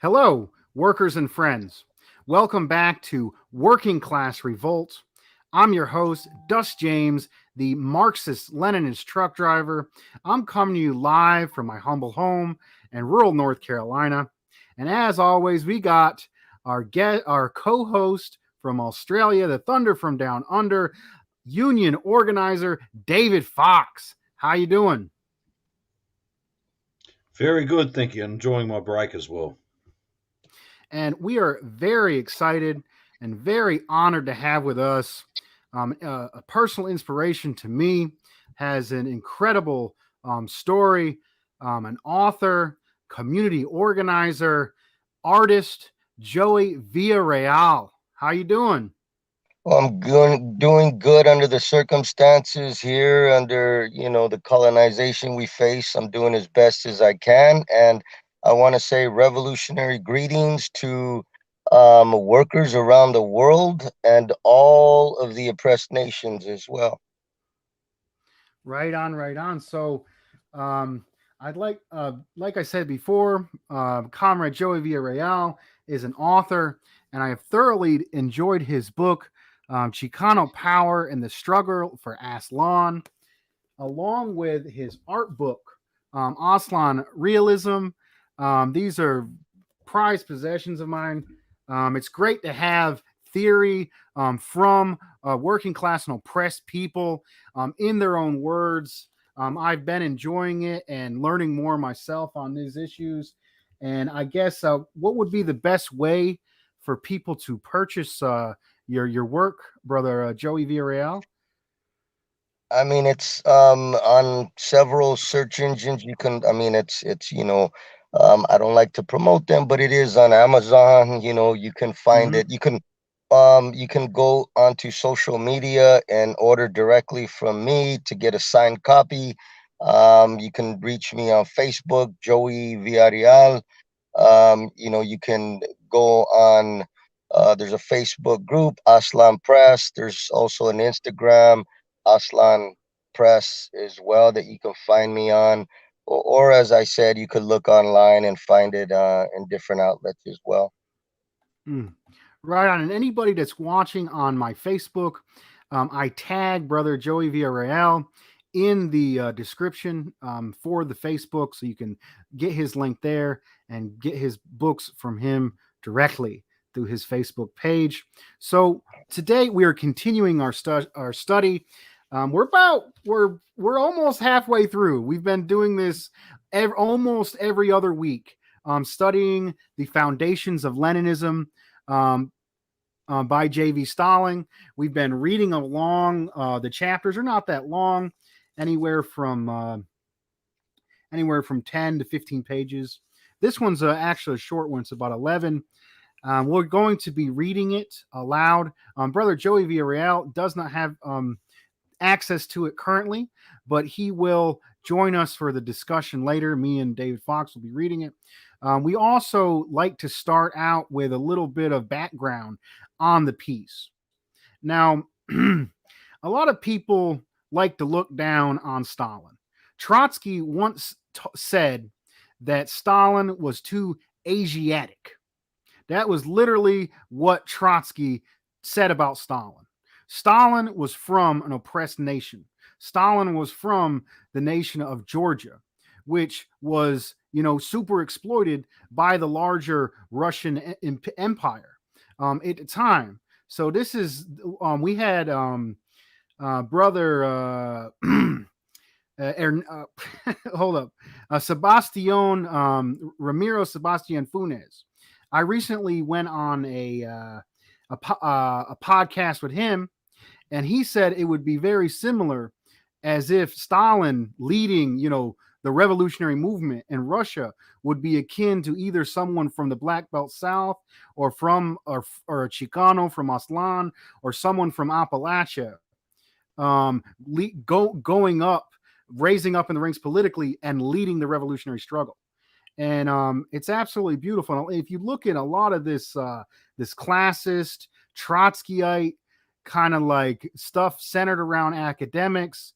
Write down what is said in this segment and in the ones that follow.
Hello, workers and friends. Welcome back to Working Class Revolt. I'm your host, Dust James, the Marxist Leninist truck driver. I'm coming to you live from my humble home in rural North Carolina. And as always, we got our co-host from Australia, the Thunder from Down Under, union organizer David Fox. How you doing? Very good, thank you. Enjoying my break as well. And we are very excited and very honored to have with us a personal inspiration to me, has an incredible story, an author, community organizer, artist, Joey Villarreal. How you doing? Doing good under the circumstances here, under the colonization we face. I'm doing as best as I can, and I want to say revolutionary greetings to workers around the world and all of the oppressed nations as well. Right on, right on. So, I'd like I said before, Comrade Joey Villarreal is an author, and I have thoroughly enjoyed his book, Chicano Power and the Struggle for Aslan, along with his art book, Aslan Realism. These are prized possessions of mine. It's great to have theory from working class and oppressed people in their own words. I've been enjoying it and learning more myself on these issues. And I guess what would be the best way for people to purchase your work, brother Joey Villarreal? I mean, it's on several search engines. You can, I mean, I don't like to promote them, but it is on Amazon. You can find Mm-hmm. it. You can go onto social media and order directly from me to get a signed copy. You can reach me on Facebook, Joey Villarreal. You can go on. There's a Facebook group, Aslan Press. There's also an Instagram, Aslan Press, as well, that you can find me on. Or as I said, you could look online and find it in different outlets as well. Mm. Right on. And anybody that's watching on my Facebook, I tag brother Joey Villarreal in the description for the Facebook, so you can get his link there and get his books from him directly through his Facebook page. So today we are continuing our study. We're almost halfway through. We've been doing this almost every other week, studying the foundations of Leninism. Um, by J.V. Stalin. We've been reading along. The chapters are not that long, anywhere from anywhere from 10 to 15 pages. This one's actually a short one. It's about 11. We're going to be reading it aloud. Brother Joey Villarreal does not have access to it currently, but he will join us for the discussion later. Me and David Fox will be reading it. We also like to start out with a little bit of background on the piece. Now, a lot of people like to look down on Stalin. Trotsky once said that Stalin was too Asiatic. That was literally what Trotsky said about Stalin. Stalin was from an oppressed nation. Stalin was from the nation of Georgia, which was, super exploited by the larger Russian empire at the time. So this is we had brother hold up, Sebastian Ramiro Sebastian Funes. I recently went on a podcast with him, and he said it would be very similar, as if Stalin leading, the revolutionary movement in Russia would be akin to either someone from the Black Belt South, or a Chicano from Aslan, or someone from Appalachia, going up, raising up in the ranks politically and leading the revolutionary struggle. And it's absolutely beautiful. If you look at a lot of this classist Trotskyite kind of like stuff centered around academics,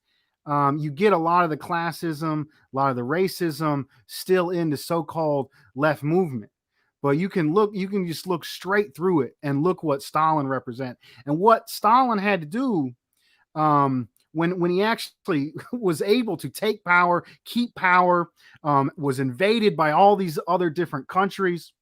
you get a lot of the classism, a lot of the racism still in the so-called left movement. but you can just look straight through it and look what Stalin represent and what Stalin had to do when he actually was able to take power, keep power, was invaded by all these other different countries.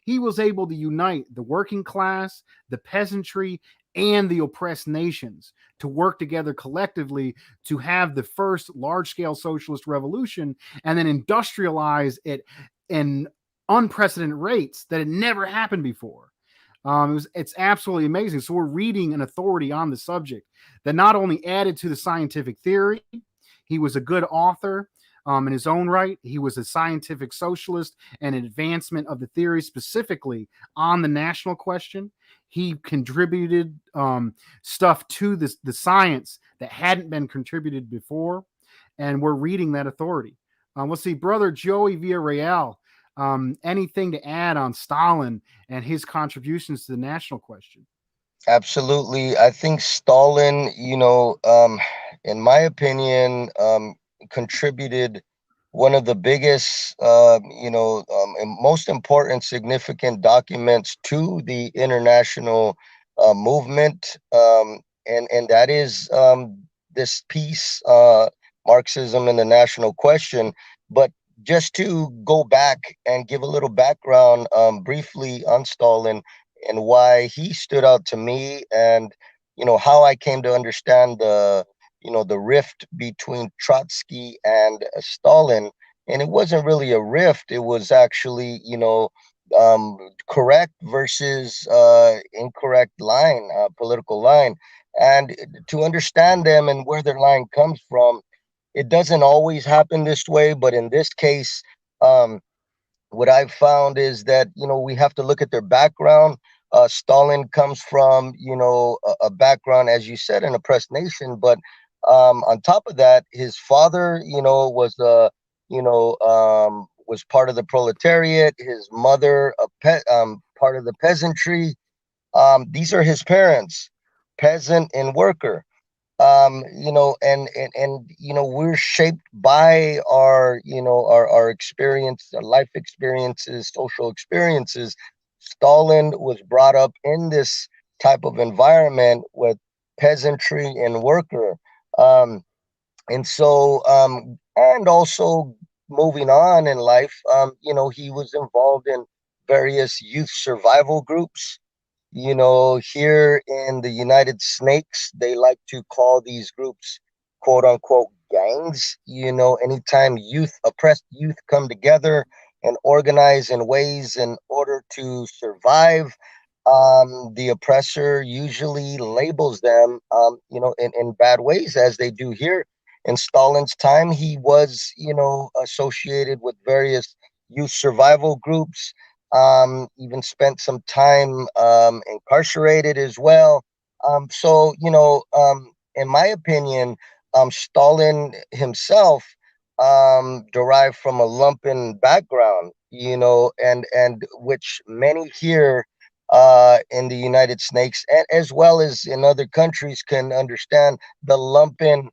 He was able to unite the working class, the peasantry, and the oppressed nations to work together collectively to have the first large-scale socialist revolution and then industrialize it in unprecedented rates that had never happened before. It's absolutely amazing. So we're reading an authority on the subject that not only added to the scientific theory, he was a good author in his own right. He was a scientific socialist and an advancement of the theory specifically on the national question. He contributed stuff to the science that hadn't been contributed before. And we're reading that authority. Let's see, Brother Joey Villarreal. Anything to add on Stalin and his contributions to the national question? Absolutely. I think Stalin, in my opinion, contributed one of the biggest, and most important, significant documents to the international movement, and that is this piece, Marxism and the National Question. But just to go back and give a little background briefly on Stalin and why he stood out to me, and how I came to understand the rift between Trotsky and Stalin. And it wasn't really a rift, it was actually correct versus incorrect line, political line. And to understand them and where their line comes from, it doesn't always happen this way, but in this case, what I've found is that we have to look at their background. Stalin comes from a background, as you said, an oppressed nation, but on top of that, his father was part of the proletariat. His mother part of the peasantry. These are his parents, peasant and worker. We're shaped by our experience, our life experiences, social experiences. Stalin was brought up in this type of environment with peasantry and worker. And also moving on in life, he was involved in various youth survival groups. Here in the United Snakes, they like to call these groups, quote unquote, gangs. Anytime oppressed youth come together and organize in ways in order to survive, the oppressor usually labels them, in bad ways, as they do here. In Stalin's time, he was, associated with various youth survival groups, even spent some time incarcerated as well. In my opinion, Stalin himself derived from a lumpen background, and which many here in the United Snakes, and as well as in other countries, can understand the lumpen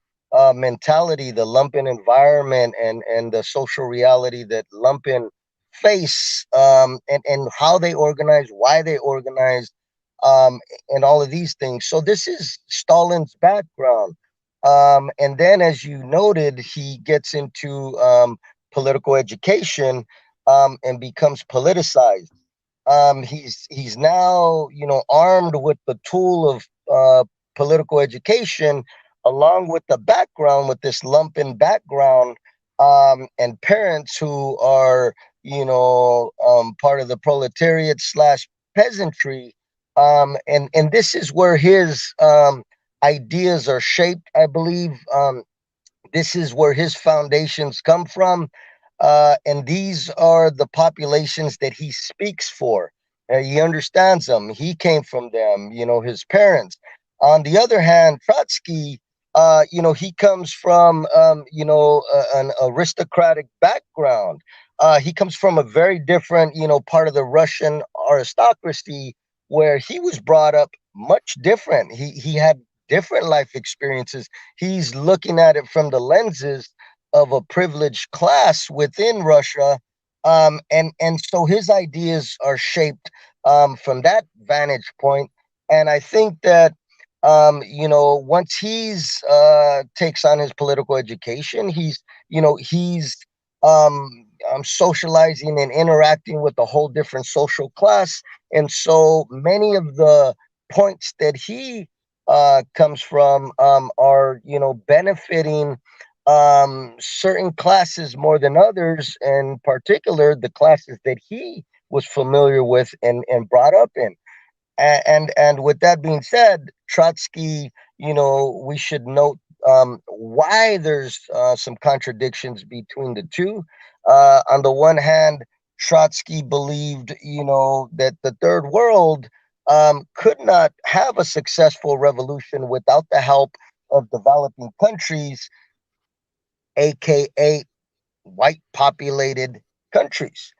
mentality, the lumpen environment, and the social reality that lumpen face, and how they organize, why they organize, and all of these things. So this is Stalin's background. And then, as you noted, he gets into political education, and becomes politicized. He's now armed with the tool of political education, along with the background, with this lumpen background, and parents who are part of the proletariat slash peasantry, and this is where his ideas are shaped, I believe. This is where his foundations come from. And these are the populations that he speaks for. He understands them. He came from them, his parents. On the other hand, Trotsky, he comes from, an aristocratic background. He comes from a very different, part of the Russian aristocracy, where he was brought up much different. He had different life experiences. He's looking at it from the lenses of a privileged class within Russia, And so his ideas are shaped from that vantage point. And I think that once he's takes on his political education, he's socializing and interacting with a whole different social class. And so many of the points that he comes from are benefiting certain classes more than others, in particular the classes that he was familiar with and brought up in. And with that being said, Trotsky, we should note why there's some contradictions between the two. On the one hand, Trotsky believed, that the third world could not have a successful revolution without the help of developing countries, aka white populated countries.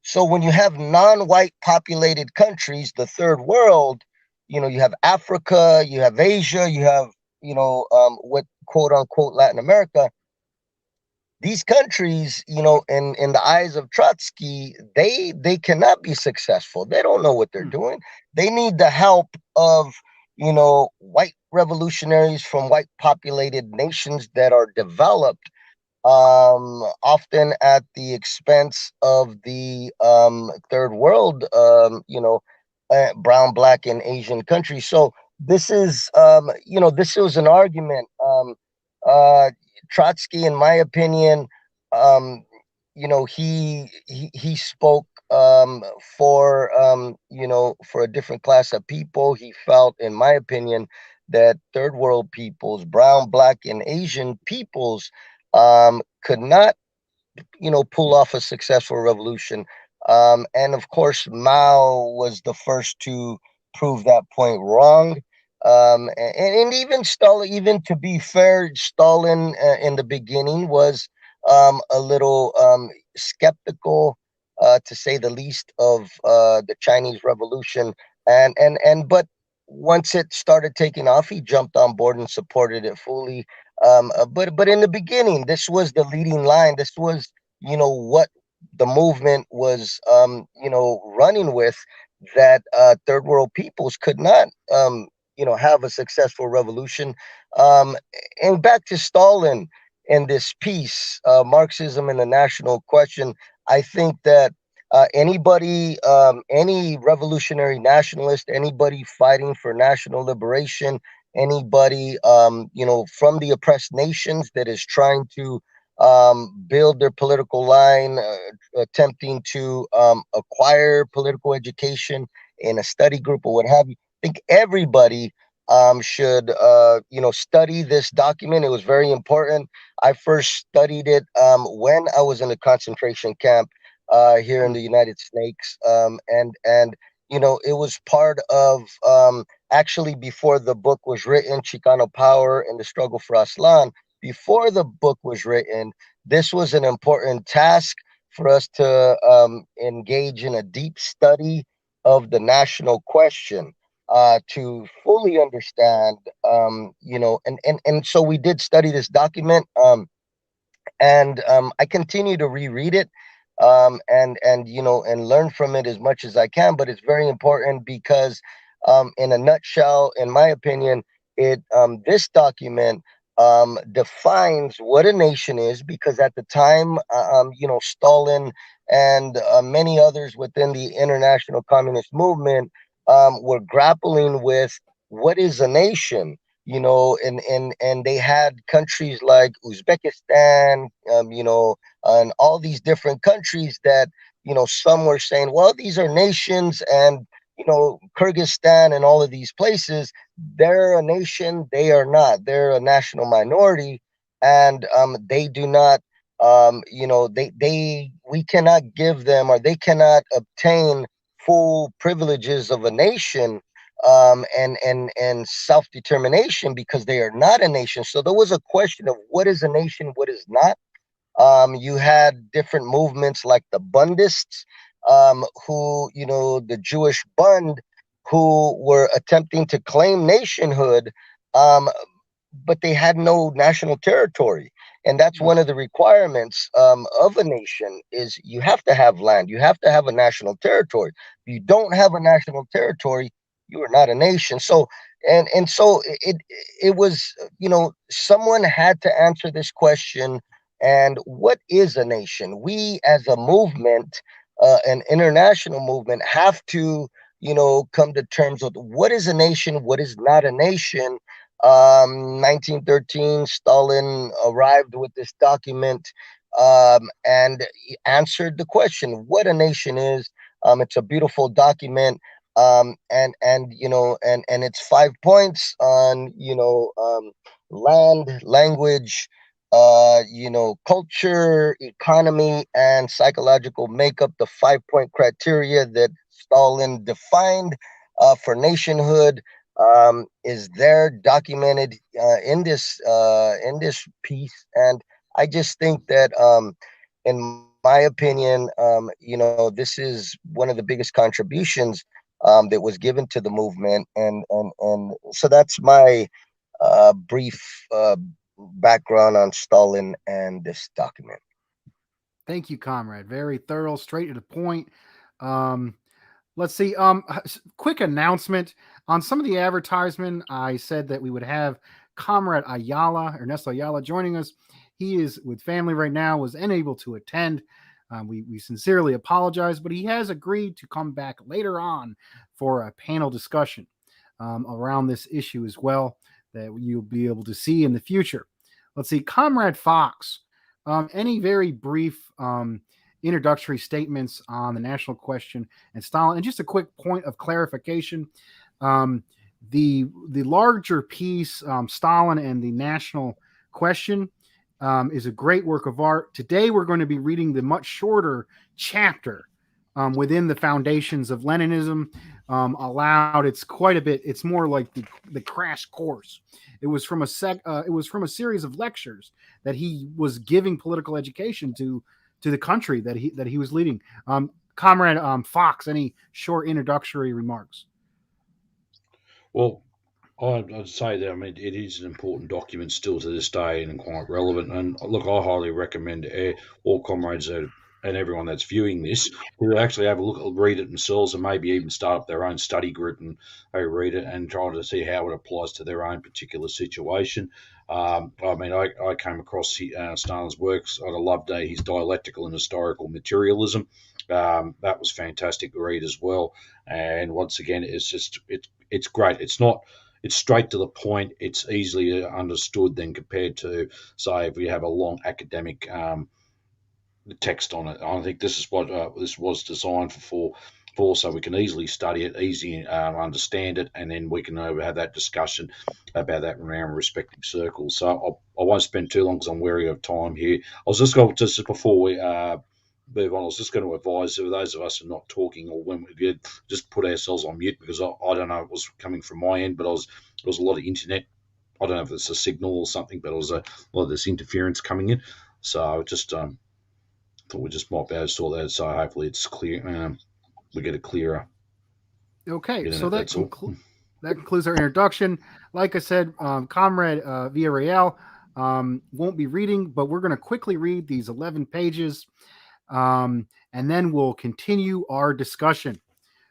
So when you have non-white populated countries, the third world, you have Africa, you have Asia, you have, what quote unquote Latin America. These countries, in the eyes of Trotsky, they cannot be successful. They don't know what they're doing. They need the help of, white revolutionaries from white populated nations that are developed, often at the expense of the third world, brown, black, and Asian countries. So this was an argument. Uh, Trotsky, in my opinion, um, he spoke for a different class of people. He felt, in my opinion, that third world peoples, brown, black, and Asian peoples, could not, pull off a successful revolution. And of course, Mao was the first to prove that point wrong. And even Stalin, even to be fair, Stalin in the beginning was a little skeptical, to say the least, of the Chinese Revolution. But once it started taking off, he jumped on board and supported it fully. But in the beginning, this was the leading line. This was, what the movement was, running with, that third world peoples could not, have a successful revolution. Um, and back to Stalin and this piece, Marxism and the national question. I think that any revolutionary nationalist, anybody fighting for national liberation, anybody, from the oppressed nations that is trying to build their political line, attempting to acquire political education in a study group or what have you. I think everybody should, study this document. It was very important. I first studied it when I was in a concentration camp here in the United States, and it was part of, actually, before the book was written, Chicano Power and the Struggle for Aslan. Before the book was written, this was an important task for us to engage in a deep study of the national question, to fully understand, and so we did study this document. And I continue to reread it, and learn from it as much as I can. But it's very important because, in a nutshell, in my opinion, it this document defines what a nation is. Because at the time, Stalin and many others within the international communist movement were grappling with what is a nation, and they had countries like Uzbekistan, and all these different countries that, some were saying, well, these are nations, and, Kyrgyzstan and all of these places, they're a nation, they are not. They're a national minority, and they do not, we cannot give them, or they cannot obtain full privileges of a nation, and self determination, because they are not a nation. So there was a question of what is a nation, what is not. You had different movements like the Bundists, who, the Jewish Bund, who were attempting to claim nationhood, but they had no national territory. And that's one of the requirements of a nation is you have to have land. You have to have a national territory. If you don't have a national territory, you are not a nation. So so it was, someone had to answer this question. And what is a nation? We as a movement, an international movement, have to, come to terms with what is a nation, what is not a nation. 1913, Stalin arrived with this document, and he answered the question what a nation is. It's a beautiful document, and it's 5 points on, land, language, culture, economy, and psychological makeup. The 5 point criteria that Stalin defined for nationhood is there, documented in this piece. And I just think that, in my opinion, this is one of the biggest contributions that was given to the movement. And so that's my brief background on Stalin and this document. Thank you, comrade. Very thorough, straight to the point. Um, let's see. Quick announcement on some of the advertisement. I said that we would have Comrade Ayala, Ernesto Ayala, joining us. He is with family right now, was unable to attend. We sincerely apologize, but he has agreed to come back later on for a panel discussion around this issue as well that you'll be able to see in the future. Let's see, Comrade Fox. Any very brief introductory statements on the national question and Stalin? And just a quick point of clarification: the larger piece, Stalin and the national question, is a great work of art. Today, we're going to be reading the much shorter chapter within the Foundations of Leninism. Allowed, it's quite a bit. It's more like the crash course. It was from a series of lectures that he was giving political education to the country that he was leading. Comrade Fox, any short introductory remarks? Well, I'd say that, I mean, it is an important document still to this day and quite relevant. And look, I highly recommend all comrades and everyone that's viewing this to actually have a look, read it themselves, and maybe even start up their own study group and they read it and try to see how it applies to their own particular situation. I mean, I came across Stalin's works. I loved his dialectical and historical materialism. That was fantastic to read as well. And once again, it's great. It's straight to the point. It's easily understood than compared to, say, if we have a long academic text on it. I think this is what this was designed for, so we can easily study it, easy understand it, and then we can have that discussion about that around respective circles. So I won't spend too long because I'm wary of time here. I was just going just before we move on. I was just going to advise those of us who are not talking or when we did, just put ourselves on mute because I don't know if it was coming from my end, but there was a lot of internet. I don't know if it's a signal or something, but it was a lot of this interference coming in. So just thought we just might be able to sort that. So hopefully it's clear. We get it clearer. Okay, so that concludes our introduction. Like I said, Comrade Villarreal won't be reading, but we're going to quickly read these 11 pages. And then we'll continue our discussion.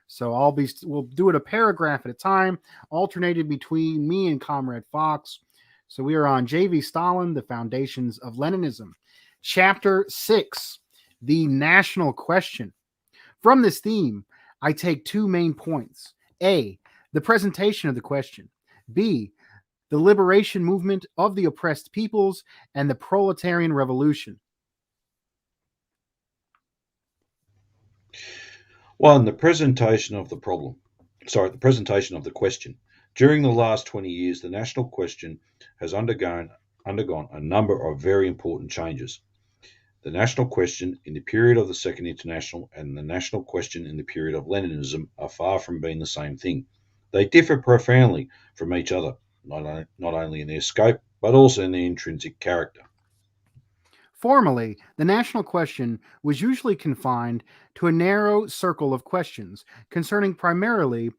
So we'll do it a paragraph at a time, alternated between me and Comrade Fox. So we are on J.V. Stalin, the Foundations of Leninism. Chapter 6, the national question. From this theme, I take two main points. A, the presentation of the question. B, the liberation movement of the oppressed peoples and the proletarian revolution. One, the presentation of the question. During the last 20 years, the national question has undergone a number of very important changes. The national question in the period of the Second International and the national question in the period of Leninism are far from being the same thing. They differ profoundly from each other, not only in their scope, but also in their intrinsic character. Formerly, the national question was usually confined to a narrow circle of questions concerning primarily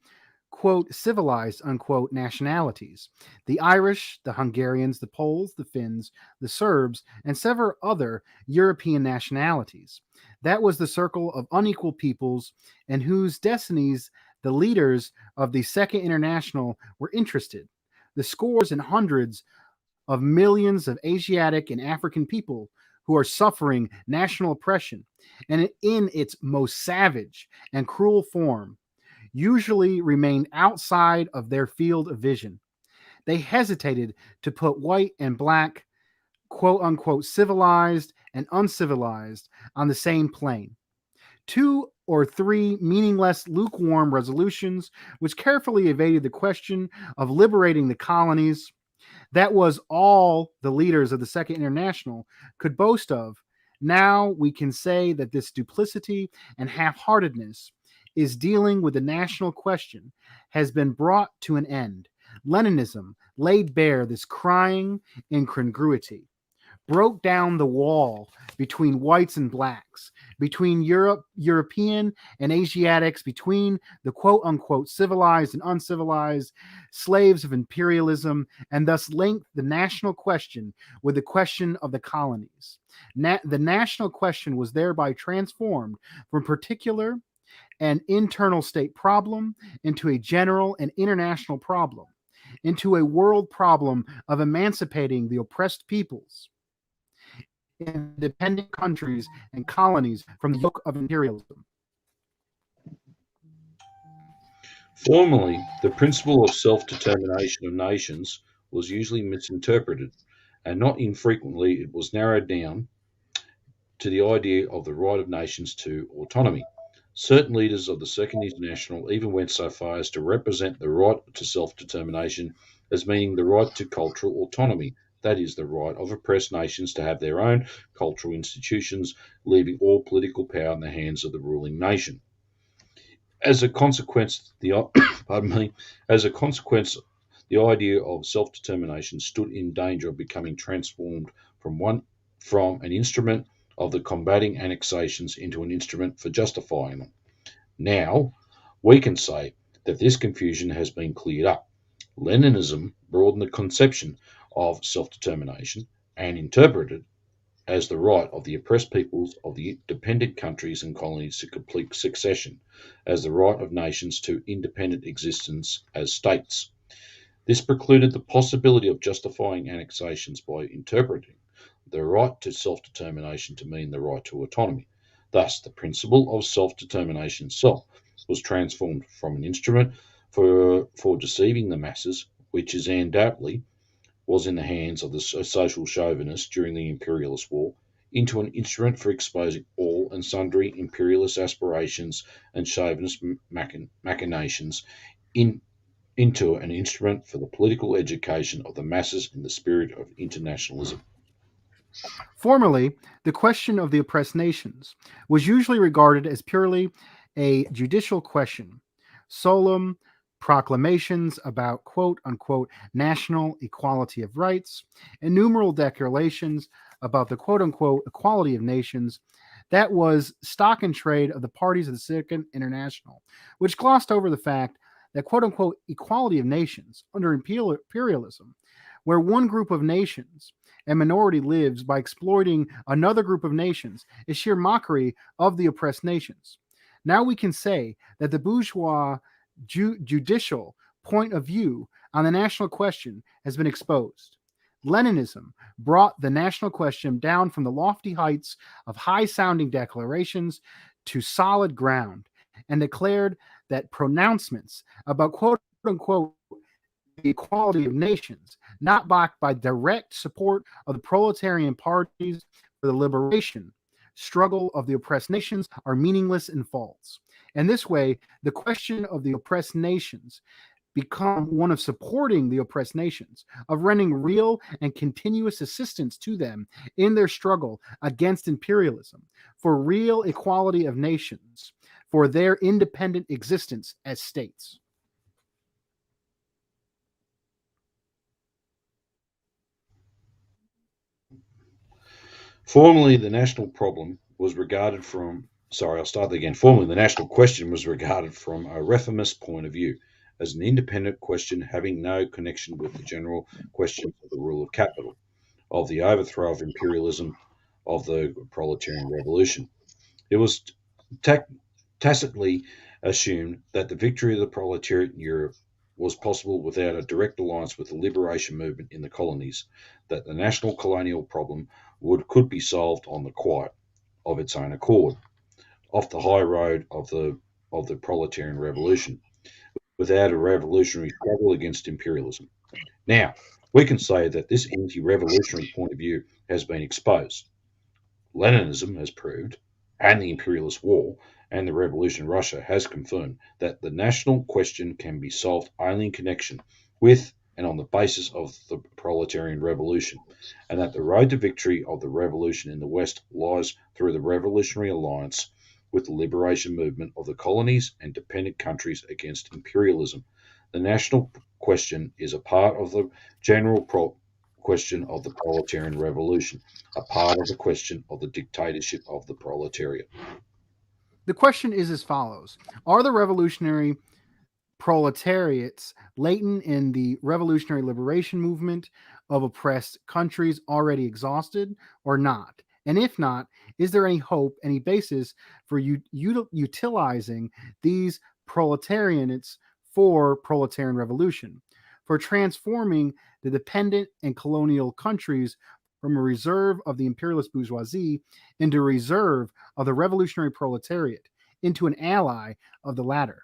quote, civilized, unquote, nationalities: the Irish, the Hungarians, the Poles, the Finns, the Serbs, and several other European nationalities. That was the circle of unequal peoples in whose destinies the leaders of the Second International were interested. The scores and hundreds of millions of Asiatic and African people who are suffering national oppression, and in its most savage and cruel form, usually remained outside of their field of vision. They hesitated to put white and black, quote unquote, civilized and uncivilized on the same plane. Two or three meaningless, lukewarm resolutions, which carefully evaded the question of liberating the colonies. That was all the leaders of the Second International could boast of. Now we can say that this duplicity and half-heartedness is dealing with the national question has been brought to an end. Leninism laid bare this crying incongruity, broke down the wall between whites and blacks, between European and Asiatics, between the quote unquote civilized and uncivilized, slaves of imperialism, and thus linked the national question with the question of the colonies. The national question was thereby transformed from particular and internal state problem into a general and international problem, into a world problem of emancipating the oppressed peoples, independent countries and colonies from the yoke of imperialism. Formerly, the principle of self-determination of nations was usually misinterpreted, and not infrequently it was narrowed down to the idea of the right of nations to autonomy. Certain leaders of the Second International even went so far as to represent the right to self-determination as meaning the right to cultural autonomy, that is, the right of oppressed nations to have their own cultural institutions, leaving all political power in the hands of the ruling nation. As a consequence, as a consequence, the idea of self-determination stood in danger of becoming transformed from an instrument of the combating annexations into an instrument for justifying them. Now, we can say that this confusion has been cleared up. Leninism broadened the conception of self-determination and interpreted as the right of the oppressed peoples of the dependent countries and colonies to complete succession, as the right of nations to independent existence as states. This precluded the possibility of justifying annexations by interpreting the right to self-determination to mean the right to autonomy. Thus, the principle of self-determination itself was transformed from an instrument for deceiving the masses, which is undoubtedly was in the hands of the social chauvinists during the imperialist war, into an instrument for exposing all and sundry imperialist aspirations and chauvinist machinations into an instrument for the political education of the masses in the spirit of internationalism. Formerly, the question of the oppressed nations was usually regarded as purely a judicial question. Solemn proclamations about quote unquote national equality of rights, innumerable declarations about the quote unquote equality of nations. That was stock and trade of the parties of the Second International, which glossed over the fact that quote unquote equality of nations under imperialism, where one group of nations and minority lives by exploiting another group of nations, is sheer mockery of the oppressed nations. Now we can say that the bourgeois judicial point of view on the national question has been exposed. Leninism brought the national question down from the lofty heights of high-sounding declarations to solid ground and declared that pronouncements about quote-unquote the equality of nations, not backed by direct support of the proletarian parties for the liberation struggle of the oppressed nations, are meaningless and false. In this way, the question of the oppressed nations become one of supporting the oppressed nations, of rendering real and continuous assistance to them in their struggle against imperialism, for real equality of nations, for their independent existence as states. Formerly, the national problem was regarded from, sorry, I'll start that again. Formerly, the national question was regarded from a reformist point of view, as an independent question having no connection with the general question of the rule of capital, of the overthrow of imperialism, of the proletarian revolution. It was tacitly assumed that the victory of the proletariat in Europe was possible without a direct alliance with the liberation movement in the colonies, that the national colonial problem could be solved on the quiet, of its own accord, off the high road of the proletarian revolution, without a revolutionary struggle against imperialism. Now, we can say that this anti-revolutionary point of view has been exposed. Leninism has proved, and the imperialist war and the revolution in Russia has confirmed that the national question can be solved only in connection with and on the basis of the proletarian revolution, and that the road to victory of the revolution in the West lies through the revolutionary alliance with the liberation movement of the colonies and dependent countries against imperialism. The national question is a part of the general question of the proletarian revolution, a part of the question of the dictatorship of the proletariat. The question is as follows: are the revolutionary proletariats latent in the revolutionary liberation movement of oppressed countries already exhausted or not? And if not, is there any hope, any basis for utilizing these proletariats for proletarian revolution, for transforming the dependent and colonial countries from a reserve of the imperialist bourgeoisie into a reserve of the revolutionary proletariat, into an ally of the latter?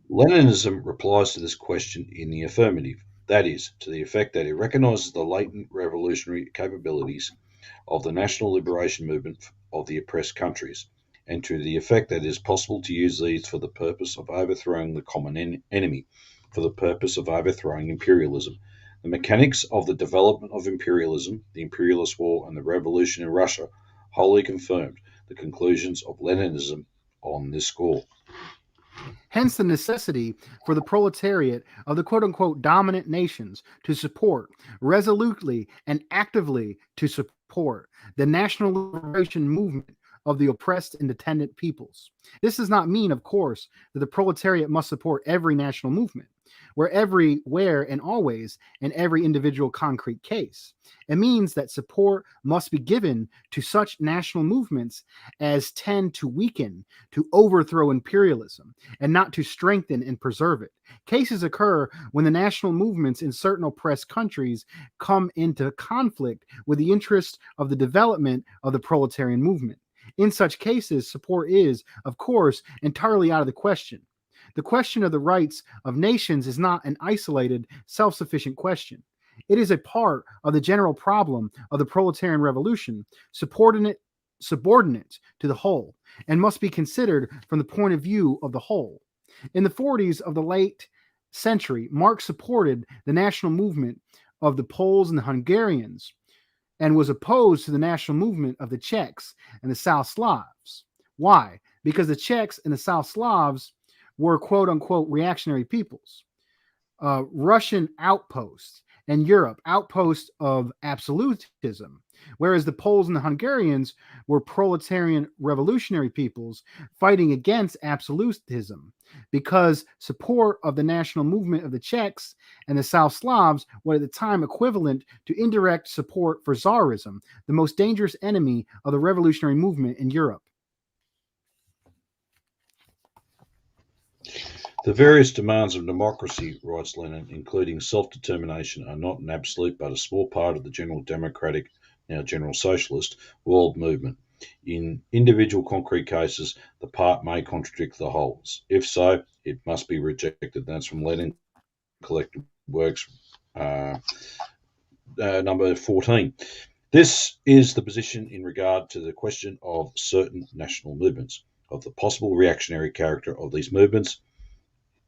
Leninism replies to this question in the affirmative, that is, to the effect that it recognizes the latent revolutionary capabilities of the national liberation movement of the oppressed countries, and to the effect that it is possible to use these for the purpose of overthrowing the common enemy, for the purpose of overthrowing imperialism. The mechanics of the development of imperialism, the imperialist war, and the revolution in Russia wholly confirmed the conclusions of Leninism on this score. Hence the necessity for the proletariat of the quote-unquote dominant nations to support, resolutely and actively to support, the national liberation movement of the oppressed and dependent peoples. This does not mean, of course, that the proletariat must support every national movement, where and always in every individual concrete case. It means that support must be given to such national movements as tend to weaken, to overthrow imperialism, and not to strengthen and preserve it. Cases occur when the national movements in certain oppressed countries come into conflict with the interests of the development of the proletarian movement. In such cases, support is, of course, entirely out of the question. The question of the rights of nations is not an isolated, self-sufficient question. It is a part of the general problem of the proletarian revolution, subordinate to the whole, and must be considered from the point of view of the whole. In the 40s of the late century, Marx supported the national movement of the Poles and the Hungarians, and was opposed to the national movement of the Czechs and the South Slavs. Why? Because the Czechs and the South Slavs were quote-unquote reactionary peoples, Russian outposts, and Europe outposts of absolutism, whereas the Poles and the Hungarians were proletarian revolutionary peoples fighting against absolutism, because support of the national movement of the Czechs and the South Slavs were at the time equivalent to indirect support for Tsarism, the most dangerous enemy of the revolutionary movement in Europe. The various demands of democracy, writes Lenin, including self-determination, are not an absolute but a small part of the general democratic, now general socialist, world movement. In individual concrete cases, the part may contradict the wholes. If so, it must be rejected. That's from Lenin, Collected Works, number 14. This is the position in regard to the question of certain national movements, of the possible reactionary character of these movements,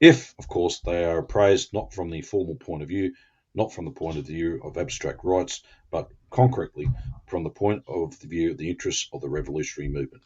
if, of course, they are appraised not from the formal point of view, not from the point of view of abstract rights, but concretely from the point of view of the interests of the revolutionary movement.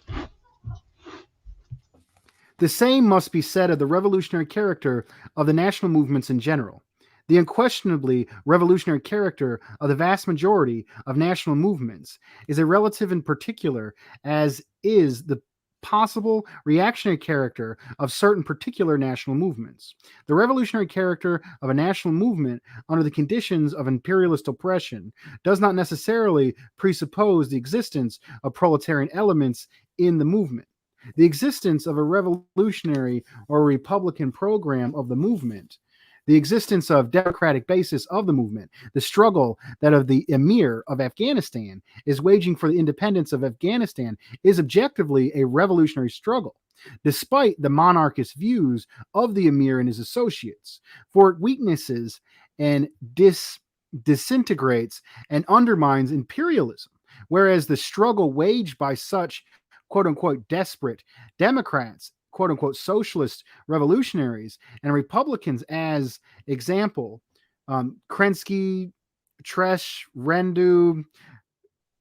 The same must be said of the revolutionary character of the national movements in general. The unquestionably revolutionary character of the vast majority of national movements is a relative in particular, as is the possible reactionary character of certain particular national movements. The revolutionary character of a national movement under the conditions of imperialist oppression does not necessarily presuppose the existence of proletarian elements in the movement. The existence of a revolutionary or Republican program of the movement, the existence of democratic basis of the movement, the struggle that of the emir of Afghanistan is waging for the independence of Afghanistan is objectively a revolutionary struggle, despite the monarchist views of the emir and his associates, for it weaknesses and disintegrates and undermines imperialism, whereas the struggle waged by such quote-unquote desperate Democrats, quote-unquote socialist revolutionaries, and Republicans, as example, Krensky, Tresh, Rendu,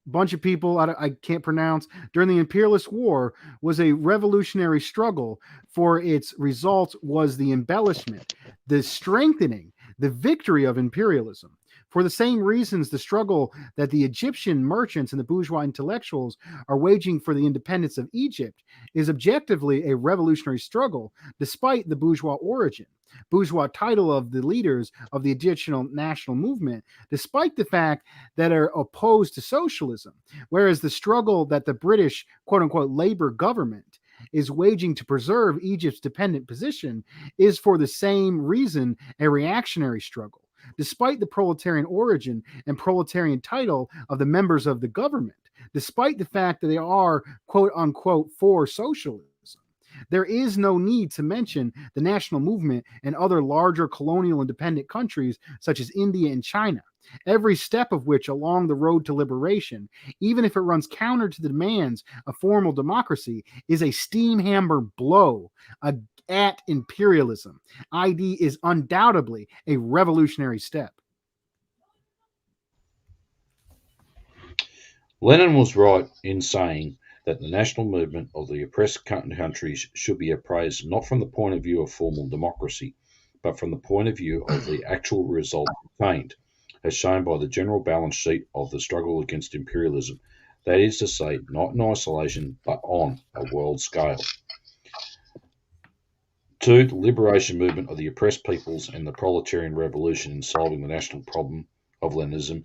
bunch of people I can't pronounce, during the imperialist war was a revolutionary struggle. For its result was the embellishment, the strengthening, the victory of imperialism. For the same reasons, the struggle that the Egyptian merchants and the bourgeois intellectuals are waging for the independence of Egypt is objectively a revolutionary struggle, despite the bourgeois origin, bourgeois title of the leaders of the Egyptian national movement, despite the fact that are opposed to socialism, whereas the struggle that the British quote-unquote labor government is waging to preserve Egypt's dependent position is for the same reason a reactionary struggle, despite the proletarian origin and proletarian title of the members of the government, despite the fact that they are quote-unquote for socialism. There is no need to mention the national movement in other larger colonial independent countries such as India and China, every step of which along the road to liberation, even if it runs counter to the demands of formal democracy, is a steam hammer blow at imperialism. ID is undoubtedly a revolutionary step. Lenin was right in saying that the national movement of the oppressed countries should be appraised not from the point of view of formal democracy, but from the point of view of the actual result obtained, as shown by the general balance sheet of the struggle against imperialism, that is to say, not in isolation, but on a world scale. 2. The liberation movement of the oppressed peoples and the proletarian revolution in solving the national problem of Leninism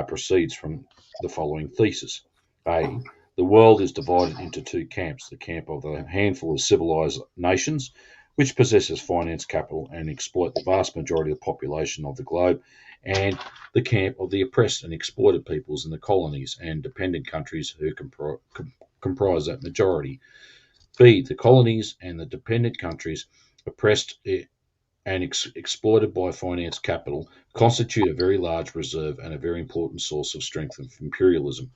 proceeds from the following thesis. A. The world is divided into two camps, the camp of a handful of civilized nations, which possesses finance capital and exploit the vast majority of the population of the globe, and the camp of the oppressed and exploited peoples in the colonies and dependent countries who comprise that majority. B. The colonies and the dependent countries oppressed and exploited by finance capital constitute a very large reserve and a very important source of strength of imperialism.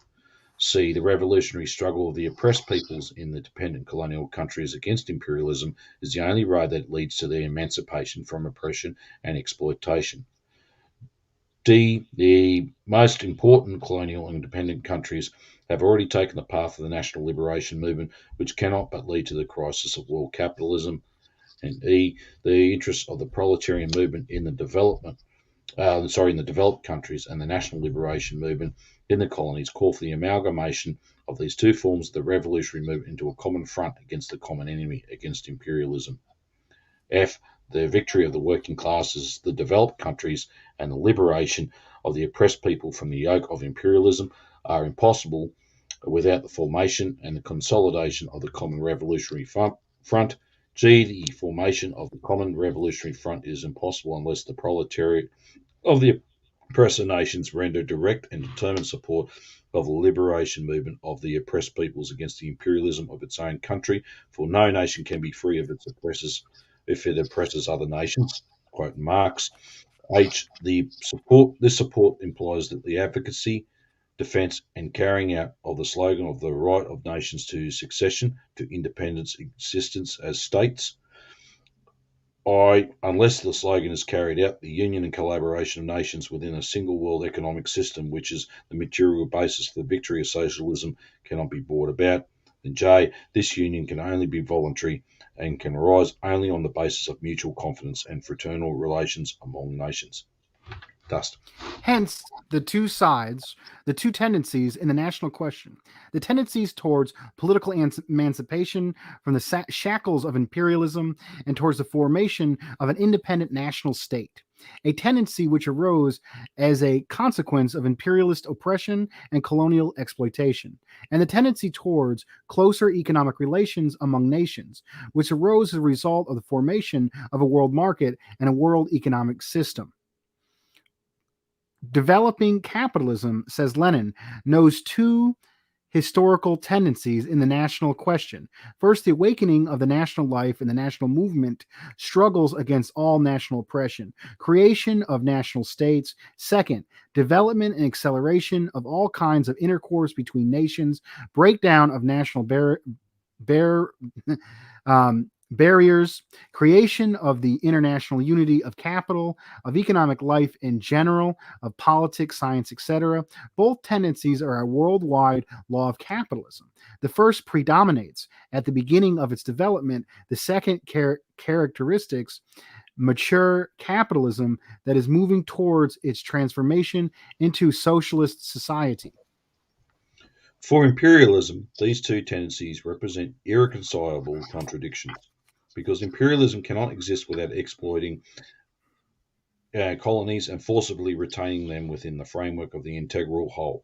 C. The revolutionary struggle of the oppressed peoples in the dependent colonial countries against imperialism is the only road that leads to their emancipation from oppression and exploitation. D. The most important colonial and dependent countries have already taken the path of the national liberation movement, which cannot but lead to the crisis of world capitalism. And E. The interests of the proletarian movement in the developed countries and the national liberation movement in the colonies call for the amalgamation of these two forms of the revolutionary movement into a common front against the common enemy, against imperialism. F. The victory of the working classes, the developed countries, and the liberation of the oppressed people from the yoke of imperialism are impossible without the formation and the consolidation of the common revolutionary front. G. The formation of the common revolutionary front is impossible unless the proletariat of the oppressor nations render direct and determined support of the liberation movement of the oppressed peoples against the imperialism of its own country, for no nation can be free of its oppressors if it oppresses other nations. Quote Marx. H. This support implies that the advocacy, defence and carrying out of the slogan of the right of nations to succession, to independence, existence as states. I. Unless the slogan is carried out, the union and collaboration of nations within a single world economic system, which is the material basis for the victory of socialism, cannot be brought about. And J. This union can only be voluntary and can arise only on the basis of mutual confidence and fraternal relations among nations. Dust. Hence, the two sides, the two tendencies in the national question, the tendencies towards political emancipation from the shackles of imperialism and towards the formation of an independent national state, a tendency which arose as a consequence of imperialist oppression and colonial exploitation, and the tendency towards closer economic relations among nations, which arose as a result of the formation of a world market and a world economic system. Developing capitalism, says Lenin, knows two historical tendencies in the national question. First, the awakening of the national life and the national movement struggles against all national oppression, creation of national states. Second, development and acceleration of all kinds of intercourse between nations, breakdown of national barriers, creation of the international unity of capital, of economic life in general, of politics, science, etc. Both tendencies are a worldwide law of capitalism. The first predominates at the beginning of its development. The second characteristics mature capitalism that is moving towards its transformation into socialist society. For imperialism, these two tendencies represent irreconcilable contradictions, because imperialism cannot exist without exploiting colonies and forcibly retaining them within the framework of the integral whole,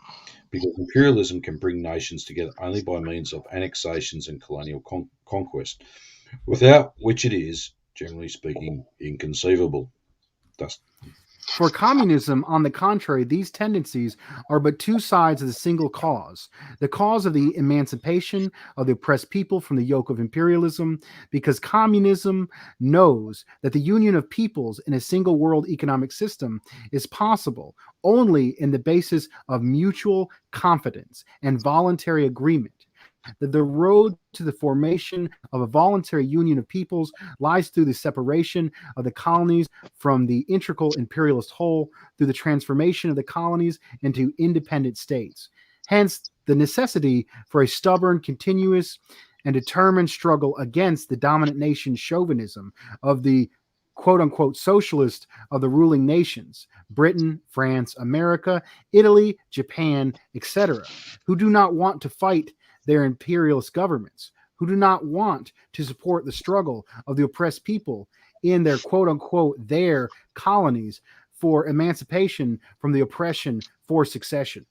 because imperialism can bring nations together only by means of annexations and colonial conquest, without which it is, generally speaking, inconceivable. Thus, For communism, on the contrary, these tendencies are but two sides of the single cause, the cause of the emancipation of the oppressed people from the yoke of imperialism, because communism knows that the union of peoples in a single world economic system is possible only in the basis of mutual confidence and voluntary agreement. That the road to the formation of a voluntary union of peoples lies through the separation of the colonies from the integral imperialist whole, through the transformation of the colonies into independent states. Hence, the necessity for a stubborn, continuous, and determined struggle against the dominant nation chauvinism of the quote unquote socialist of the ruling nations, Britain, France, America, Italy, Japan, etc., who do not want to fight their imperialist governments, who do not want to support the struggle of the oppressed people in their quote unquote their colonies for emancipation from the oppression for succession.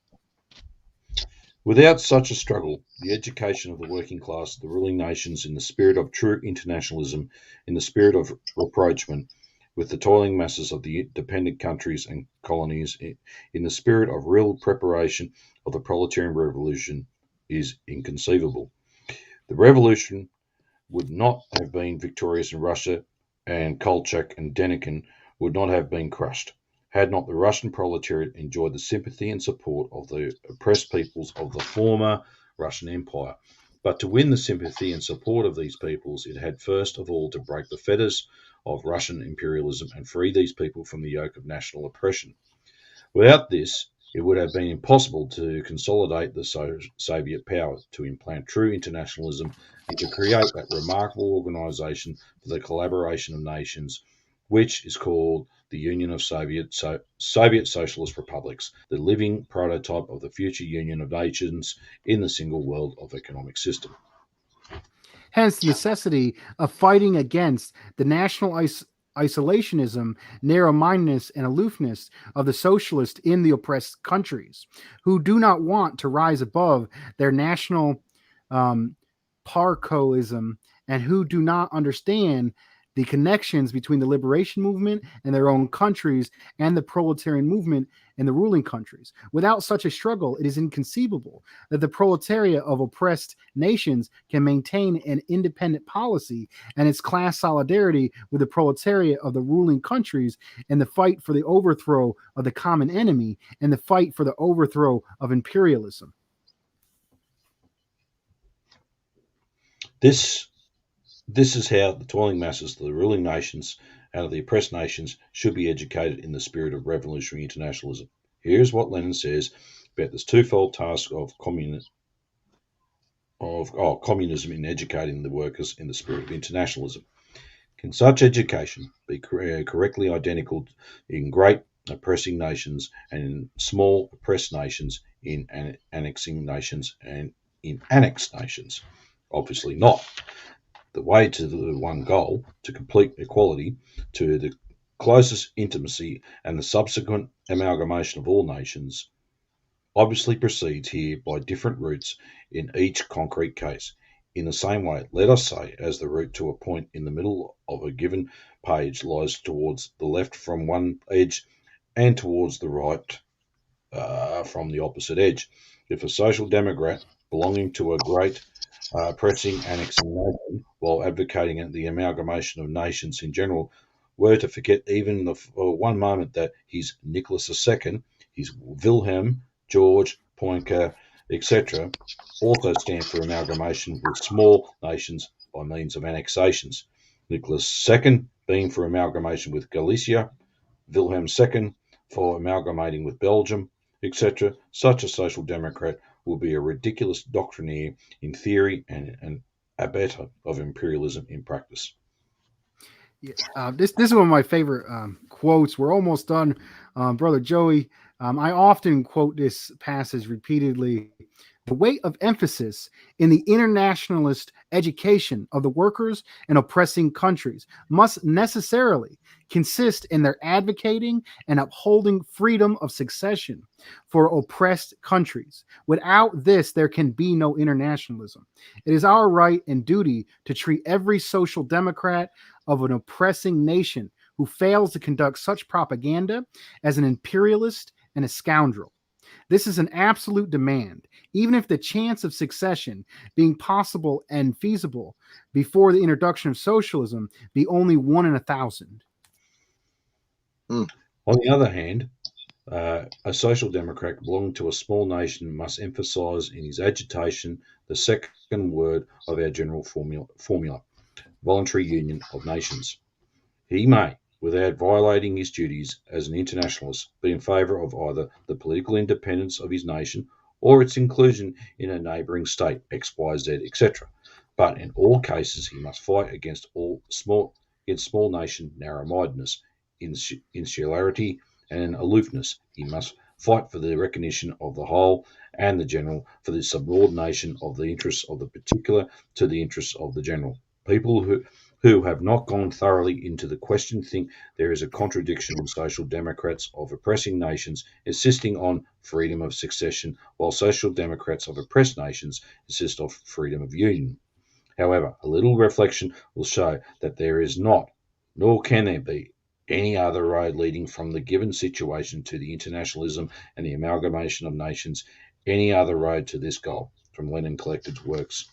without such a struggle, the education of the working class of the ruling nations in the spirit of true internationalism, in the spirit of rapprochement with the toiling masses of the dependent countries and colonies, in the spirit of real preparation of the proletarian revolution, is inconceivable. The revolution would not have been victorious in Russia, and Kolchak and Denikin would not have been crushed, had not the Russian proletariat enjoyed the sympathy and support of the oppressed peoples of the former Russian Empire. But to win the sympathy and support of these peoples, it had first of all to break the fetters of Russian imperialism and free these people from the yoke of national oppression. Without this, it would have been impossible to consolidate the Soviet power, to implant true internationalism, and to create that remarkable organization for the collaboration of nations, which is called the Union of Soviet Socialist Republics, the living prototype of the future union of nations in the single world of economic system. Hence, the necessity of fighting against the national isolationism, narrow-mindedness, and aloofness of the socialists in the oppressed countries, who do not want to rise above their national parochialism and who do not understand the connections between the liberation movement in their own countries and the proletarian movement in the ruling countries. Without such a struggle, it is inconceivable that the proletariat of oppressed nations can maintain an independent policy and its class solidarity with the proletariat of the ruling countries in the fight for the overthrow of the common enemy and the fight for the overthrow of imperialism. This is how the toiling masses of the ruling nations and of the oppressed nations should be educated in the spirit of revolutionary internationalism. Here is what Lenin says about this twofold task of communism in educating the workers in the spirit of internationalism. Can such education be correctly identical in great oppressing nations and in small oppressed nations in annexing nations and in annexed nations. Obviously not. The way to the one goal, to complete equality, to the closest intimacy and the subsequent amalgamation of all nations, obviously proceeds here by different routes in each concrete case. In the same way, let us say, as the route to a point in the middle of a given page lies towards the left from one edge and towards the right from the opposite edge. If a social democrat belonging to a great pressing annexing nation, while advocating the amalgamation of nations in general, were to forget even for one moment that he's Nicholas II, he's Wilhelm, George, Poincar, etc., also stand for amalgamation with small nations by means of annexations. Nicholas II being for amalgamation with Galicia, Wilhelm II for amalgamating with Belgium, etc., such a social democrat will be a ridiculous doctrinaire in theory and an abettor of imperialism in practice. Yeah, this is one of my favorite quotes. We're almost done, brother Joey. I often quote this passage repeatedly. The weight of emphasis in the internationalist education of the workers in oppressing countries must necessarily consist in their advocating and upholding freedom of succession for oppressed countries. Without this, there can be no internationalism. It is our right and duty to treat every social democrat of an oppressing nation who fails to conduct such propaganda as an imperialist and a scoundrel. This is an absolute demand, even if the chance of succession being possible and feasible before the introduction of socialism be only 1 in 1,000. On the other hand, a social democrat belonging to a small nation must emphasise in his agitation the second word of our general formula voluntary union of nations. He may, without violating his duties as an internationalist, be in favour of either the political independence of his nation or its inclusion in a neighbouring state, X, Y, Z, etc. But in all cases, he must fight against small nation narrow-mindedness, insularity, and aloofness. He must fight for the recognition of the whole and the general, for the subordination of the interests of the particular to the interests of the general. People who have not gone thoroughly into the question think there is a contradiction in social democrats of oppressing nations insisting on freedom of succession, while social democrats of oppressed nations insist on freedom of union. However, a little reflection will show that there is not, nor can there be, any other road leading from the given situation to the internationalism and the amalgamation of nations, any other road to this goal, from Lenin Collected Works.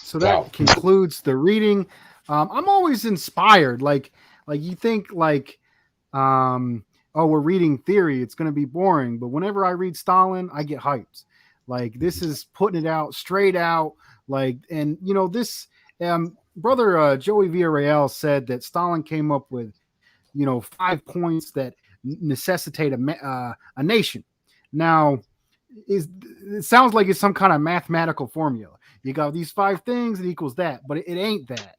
So that concludes the reading. I'm always inspired. Like you think oh, we're reading theory, it's going to be boring. But whenever I read Stalin, I get hyped. Like this is putting it out straight out. And this brother Joey Villarreal said that Stalin came up with 5 points that necessitate a nation. Now, it sounds like it's some kind of mathematical formula. You got these 5 things, it equals that, but it ain't that.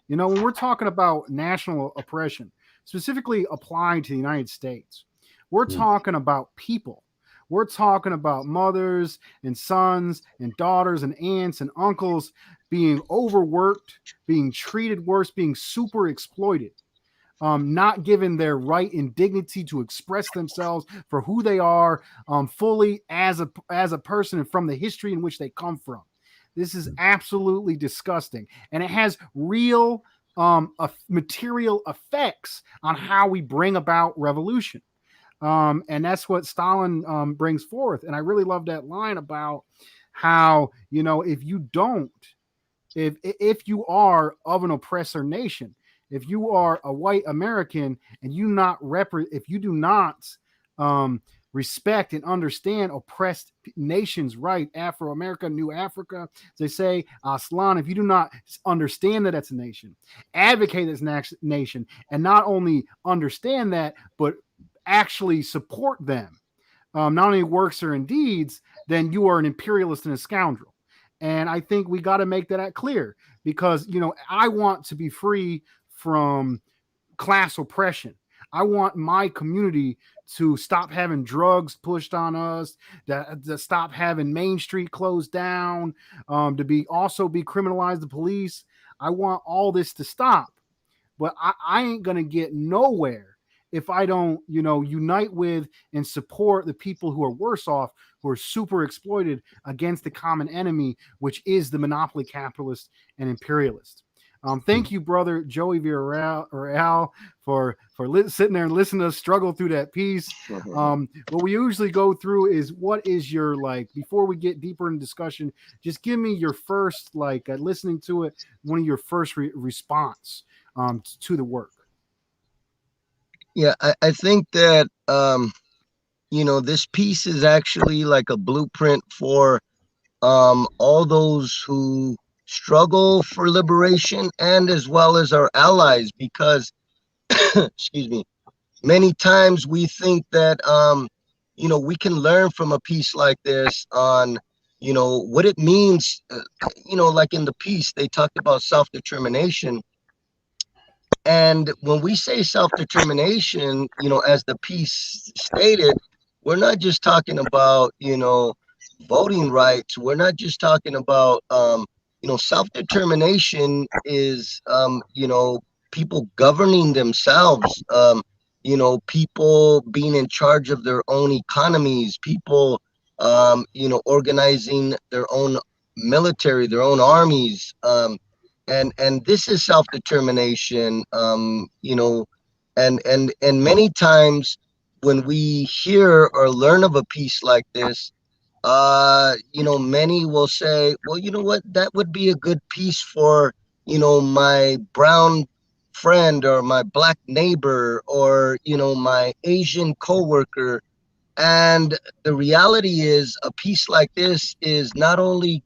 When we're talking about national oppression, specifically applied to the United States, we're talking about people. We're talking about mothers and sons and daughters and aunts and uncles being overworked, being treated worse, being super exploited. Not given their right and dignity to express themselves for who they are fully as a person and from the history in which they come from. This is absolutely disgusting, and it has real material effects on how we bring about revolution. And that's what Stalin brings forth. And I really love that line about how, if you are of an oppressor nation, if you are a white American and if you do not respect and understand oppressed nations' right, Afro-America, New Africa, they say, Aslan, if you do not understand that that's a nation, advocate this nation, and not only understand that, but actually support them, not only works or in deeds, then you are an imperialist and a scoundrel. And I think we got to make that clear because, I want to be free from class oppression. I want my community to stop having drugs pushed on us, to stop having Main Street closed down, to be criminalized, the police. I want all this to stop, but I ain't gonna get nowhere if I don't, unite with and support the people who are worse off, who are super exploited against the common enemy, which is the monopoly capitalist and imperialist. Thank you, brother Joey Villarreal, for sitting there and listening to us struggle through that piece. What we usually go through is, what is your, before we get deeper in discussion, just give me your first, listening to it, one of your first response to the work. Yeah, I think that this piece is actually like a blueprint for all those who struggle for liberation, and as well as our allies, because excuse me, many times we think that we can learn from a piece like this on what it means. Like in the piece they talked about self-determination, and when we say self-determination, as the piece stated, we're not just talking about, voting rights. We're not just talking about, self-determination is, people governing themselves, people being in charge of their own economies, people, organizing their own military, their own armies. And this is self-determination, and many times when we hear or learn of a piece like this, many will say, well, you know what, that would be a good piece for my brown friend or my black neighbor or my Asian coworker. And the reality is, a piece like this is not only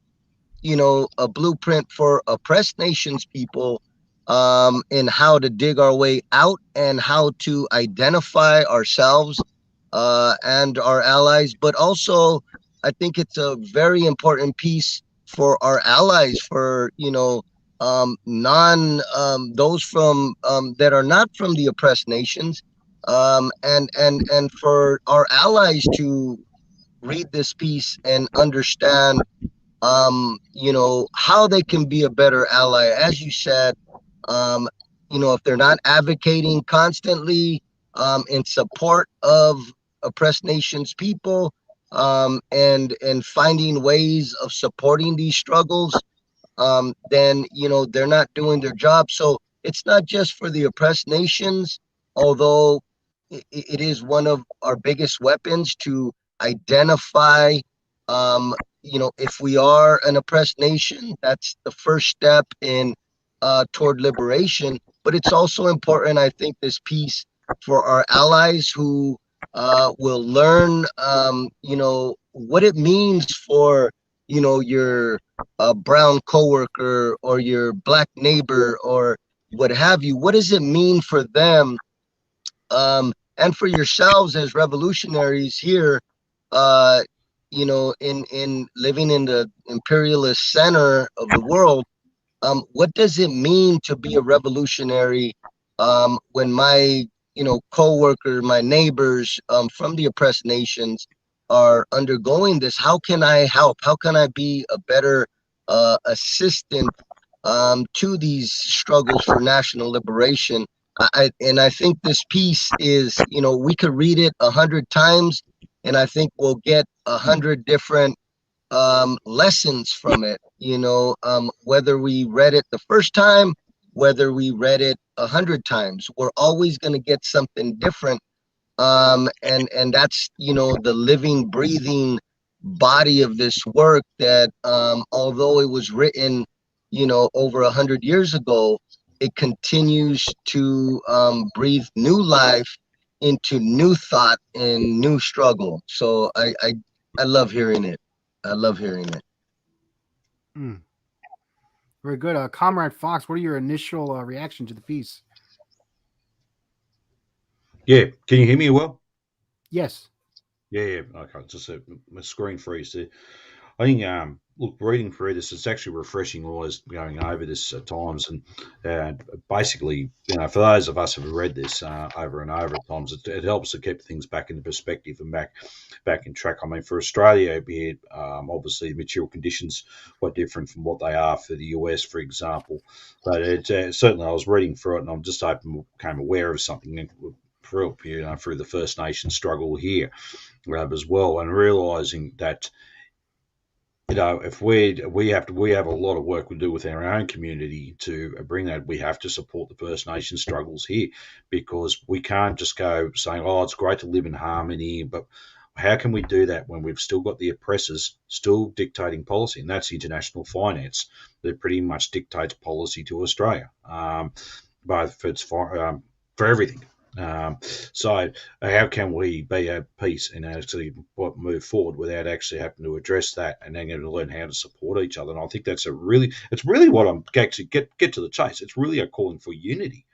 a blueprint for oppressed nations people, in how to dig our way out and how to identify ourselves and our allies. But also, I think it's a very important piece for our allies, for those from that are not from the oppressed nations, and for our allies to read this piece and understand how they can be a better ally. As you said, if they're not advocating constantly in support of oppressed nations people, and finding ways of supporting these struggles, then they're not doing their job. So it's not just for the oppressed nations, although it is one of our biggest weapons to identify, if we are an oppressed nation. That's the first step in toward liberation. But it's also important, I think, this piece for our allies who will learn, what it means for your brown coworker or your black neighbor or what have you. What does it mean for them, and for yourselves as revolutionaries here, in living in the imperialist center of the world? What does it mean to be a revolutionary, when my co-worker, my neighbors from the oppressed nations are undergoing this? How can I help? How can I be a better assistant to these struggles for national liberation? I think this piece is, we could read it 100 times, and I think we'll get 100 different lessons from it. Whether we read it the first time, whether we read it 100 times, we're always going to get something different. And that's the living, breathing body of this work that, although it was written over 100 years ago, it continues to breathe new life into new thought and new struggle. So I love hearing it. I love hearing it. Very good. Comrade Fox, what are your initial reaction to the piece? Yeah, can you hear me well? Yes. Yeah. Okay, just my screen freeze there. I think look, reading through this, it's actually refreshing always going over this at times, and basically, for those of us who have read this over and over at times, it helps to keep things back into perspective and back in track. I mean, for Australia here, obviously the material conditions were different from what they are for the US, for example. But certainly, I was reading through it, and I'm just became aware of something through the First Nations struggle here as well, and realizing that if we have a lot of work to do with our own community to bring that. We have to support the First Nation struggles here, because we can't just go saying, "Oh, it's great to live in harmony," but how can we do that when we've still got the oppressors still dictating policy? And that's international finance that pretty much dictates policy to Australia, both for everything. So how can we be at peace and actually move forward without actually having to address that, and then to learn how to support each other? And I think it's really what I'm actually get to the chase. It's really a calling for unity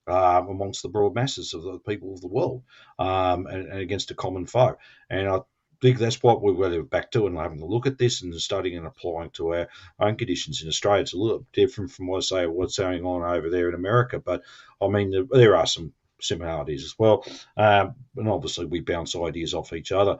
amongst the broad masses of the people of the world, and against a common foe. And I think that's what we're going back to, and having a look at this and studying and applying to our own conditions in Australia. It's a little different from what's going on over there in America, but I mean there are some similarities as well, and obviously we bounce ideas off each other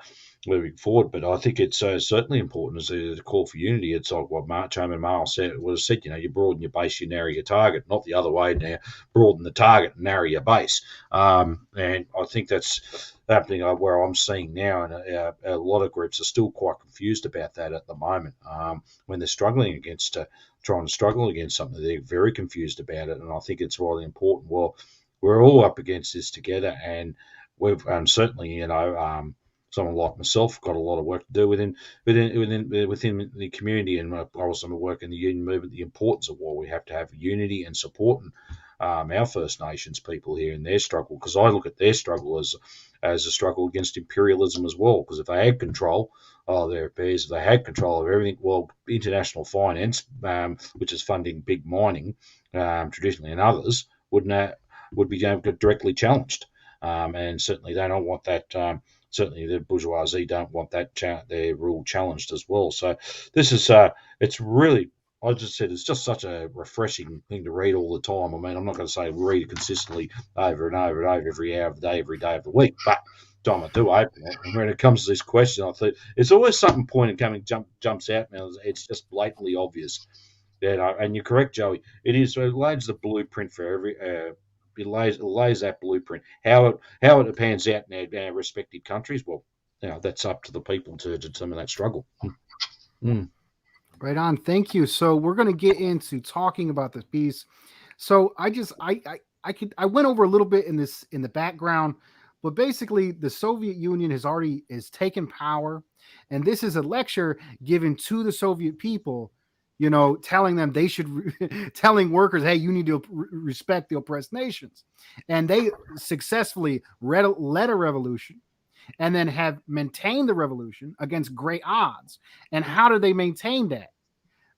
moving forward. But I think it's certainly important as a call for unity. It's like what Chairman Mile said. You broaden your base, you narrow your target, not the other way. Now broaden the target and narrow your base. And I think that's happening where I'm seeing now, and a lot of groups are still quite confused about that at the moment. When they're struggling against trying to struggle against something, they're very confused about it. And I think it's really important. Well, we're all up against this together, and we've certainly, someone like myself got a lot of work to do within the community, and I also work in the union movement. The importance of why we have to have unity and supporting our First Nations people here in their struggle, because I look at their struggle as a struggle against imperialism as well. Because if they had control of their affairs, if they had control of everything, well, international finance, which is funding big mining, traditionally, and others, would be directly challenged, and certainly they don't want that. Certainly, the bourgeoisie don't want that their rule challenged as well. So this is it's really. I just said it's just such a refreshing thing to read all the time. I mean, I'm not going to say read it consistently over and over and over every hour of the day, every day of the week, but time I do open it, and when it comes to this question, I think it's always something pointing jumps out. Now it's just blatantly obvious. Yeah, and you're correct, Joey. It lays the blueprint for every. It lays that blueprint. How it pans out in our respective countries, well, that's up to the people to determine that struggle. Right on. Thank you. So we're going to get into talking about this piece. So I went over a little bit in the background, but basically the Soviet Union has taken power, and this is a lecture given to the Soviet people, telling them they should, telling workers, hey, you need to respect the oppressed nations. And they successfully led a revolution, and then have maintained the revolution against great odds. And how do they maintain that?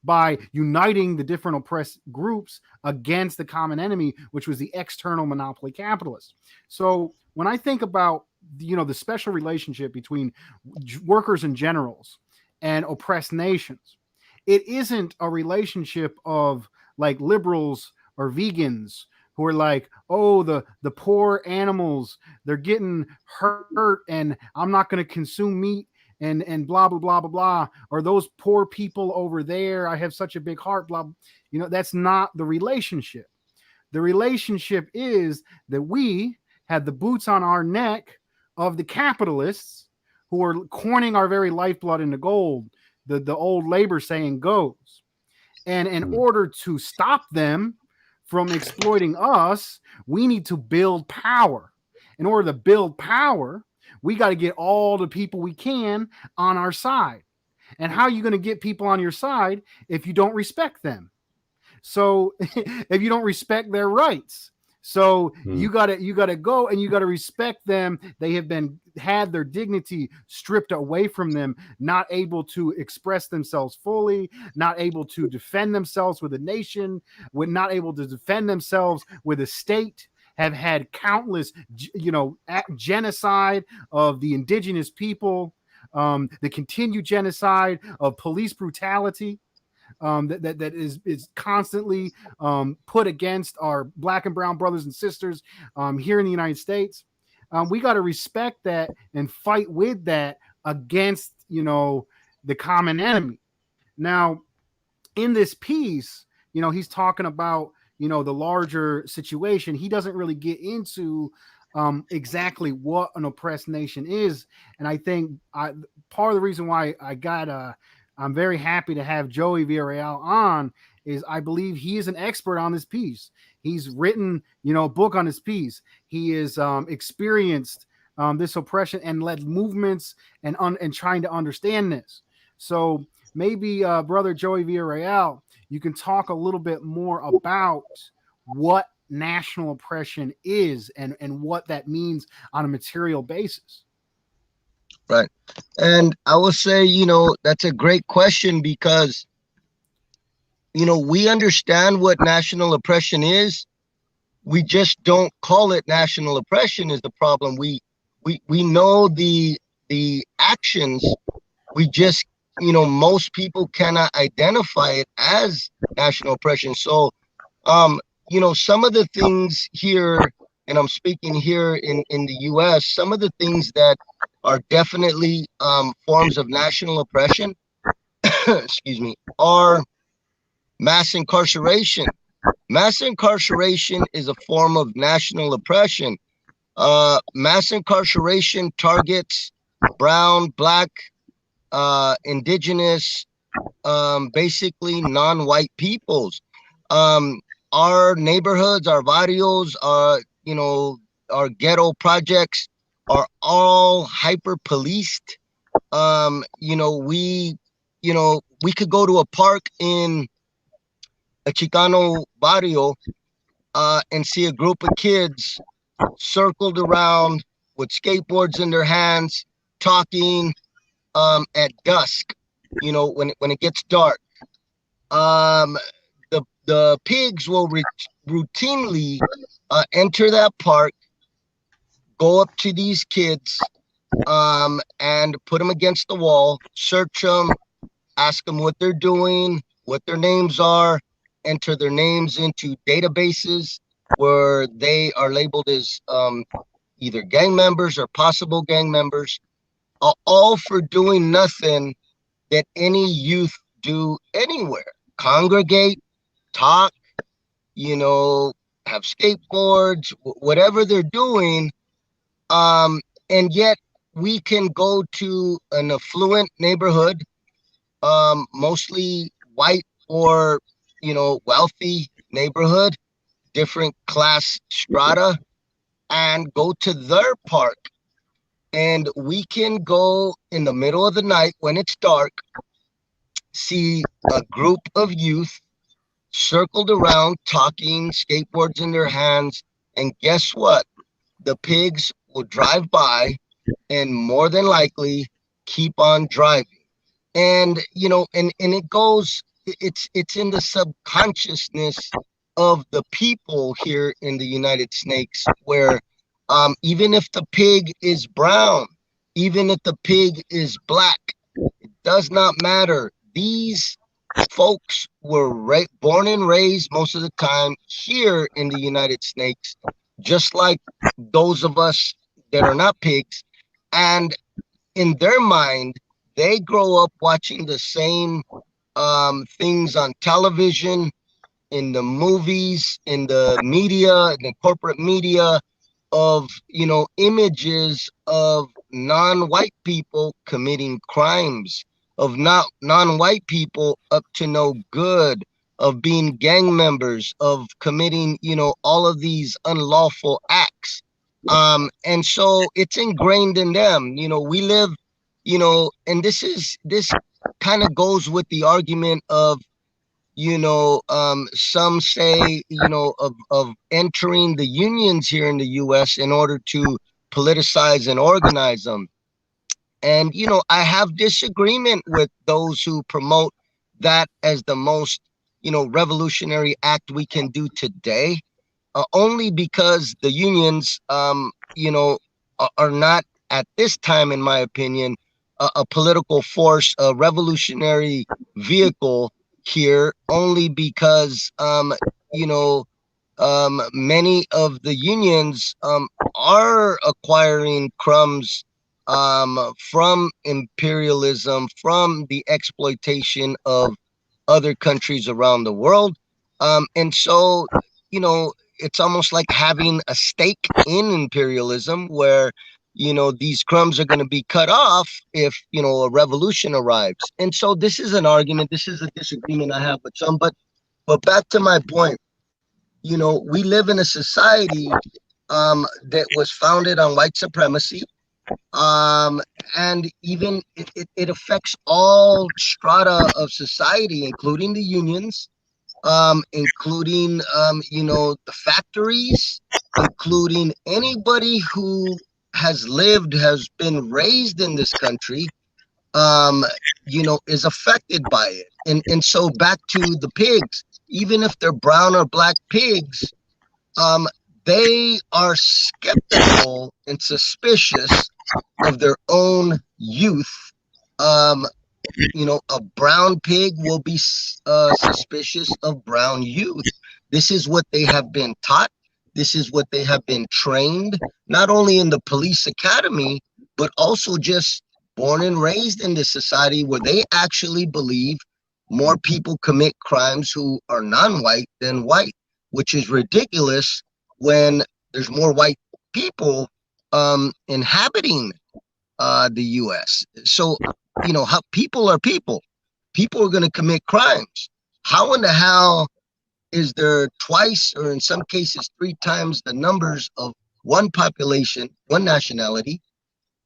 By uniting the different oppressed groups against the common enemy, which was the external monopoly capitalists. So when I think about, the special relationship between workers and generals and oppressed nations, it isn't a relationship of like liberals or vegans who are like, oh, the poor animals, they're getting hurt and I'm not going to consume meat and blah, blah, blah, blah, blah. Or those poor people over there, I have such a big heart, blah. That's not the relationship. The relationship is that we had the boots on our neck of the capitalists who are corning our very lifeblood into gold. The old labor saying goes. And in order to stop them from exploiting us, we need to build power. In order to build power, we got to get all the people we can on our side. And how are you going to get people on your side if you don't respect them? So if you don't respect their rights, so you gotta go and you gotta respect them. They have had their dignity stripped away from them, not able to express themselves fully, not able to defend themselves with a nation, not able to defend themselves with a state. Have had countless, genocide of the indigenous people, the continued genocide of police brutality that is constantly put against our black and brown brothers and sisters here in the United States. We got to respect that and fight with that against, the common enemy. Now, in this piece, he's talking about, the larger situation. He doesn't really get into exactly what an oppressed nation is. And I think part of the reason why I'm very happy to have Joey Villarreal on is I believe he is an expert on this piece. He's written, a book on this piece. He is experienced this oppression and led movements and trying to understand this. So maybe, brother Joey Villarreal, you can talk a little bit more about what national oppression is and what that means on a material basis. Right. And I will say, that's a great question because, we understand what national oppression is. We just don't call it national oppression is the problem. We know the actions. We just, most people cannot identify it as national oppression. So, some of the things here, and I'm speaking here in the US, some of the things that are definitely forms of national oppression, excuse me, are mass incarceration. Mass incarceration is a form of national oppression. Mass incarceration targets brown, black, indigenous, basically non-white peoples. Our neighborhoods, our barrios, our ghetto projects are all hyper policed. We could go to a park in a Chicano barrio and see a group of kids circled around with skateboards in their hands, talking at dusk, when it gets dark. The pigs will routinely enter that park, go up to these kids, and put them against the wall, search them, ask them what they're doing, what their names are, enter their names into databases where they are labeled as either gang members or possible gang members, all for doing nothing that any youth do anywhere. Congregate, talk, have skateboards, whatever they're doing. And yet we can go to an affluent neighborhood, mostly white or, wealthy neighborhood, different class strata, and go to their park. And we can go in the middle of the night when it's dark, see a group of youth circled around, talking, skateboards in their hands. And guess what? The pigs will drive by and more than likely keep on driving. And, and it goes, it's in the subconsciousness of the people here in the United States where even if the pig is brown, even if the pig is black, it does not matter. These folks were born and raised most of the time here in the United States, just like those of us that are not pigs. And in their mind, they grow up watching the same things on television, in the movies, in the media, in the corporate media, of images of non-white people committing crimes, of not non-white people up to no good, of being gang members, of committing all of these unlawful acts. And so it's ingrained in them. We live, and this kind of goes with the argument of some say, of entering the unions here in the US in order to politicize and organize them. And, I have disagreement with those who promote that as the most, revolutionary act we can do today, only because the unions, are not at this time, in my opinion, a political force, a revolutionary vehicle here, only because you know, many of the unions are acquiring crumbs from imperialism, from the exploitation of other countries around the world. And so, it's almost like having a stake in imperialism where, these crumbs are going to be cut off if, a revolution arrives. And so this is an argument, this is a disagreement I have with some, but back to my point, we live in a society that was founded on white supremacy, um, and even it affects all strata of society, including the unions, including the factories, including anybody who has been raised in this country, um, is affected by it. And so back to the pigs, even if they're brown or black pigs, um, they are skeptical and suspicious of their own youth. Um, a brown pig will be suspicious of brown youth. This is what they have been taught. This is what they have been trained, not only in the police academy, but also just born and raised in this society where they actually believe more people commit crimes who are non-white than white, which is ridiculous when there's more white people inhabiting the U.S. So, how people are people. People are going to commit crimes. How in the hell is there twice, or in some cases 3 times, the numbers of one population, one nationality,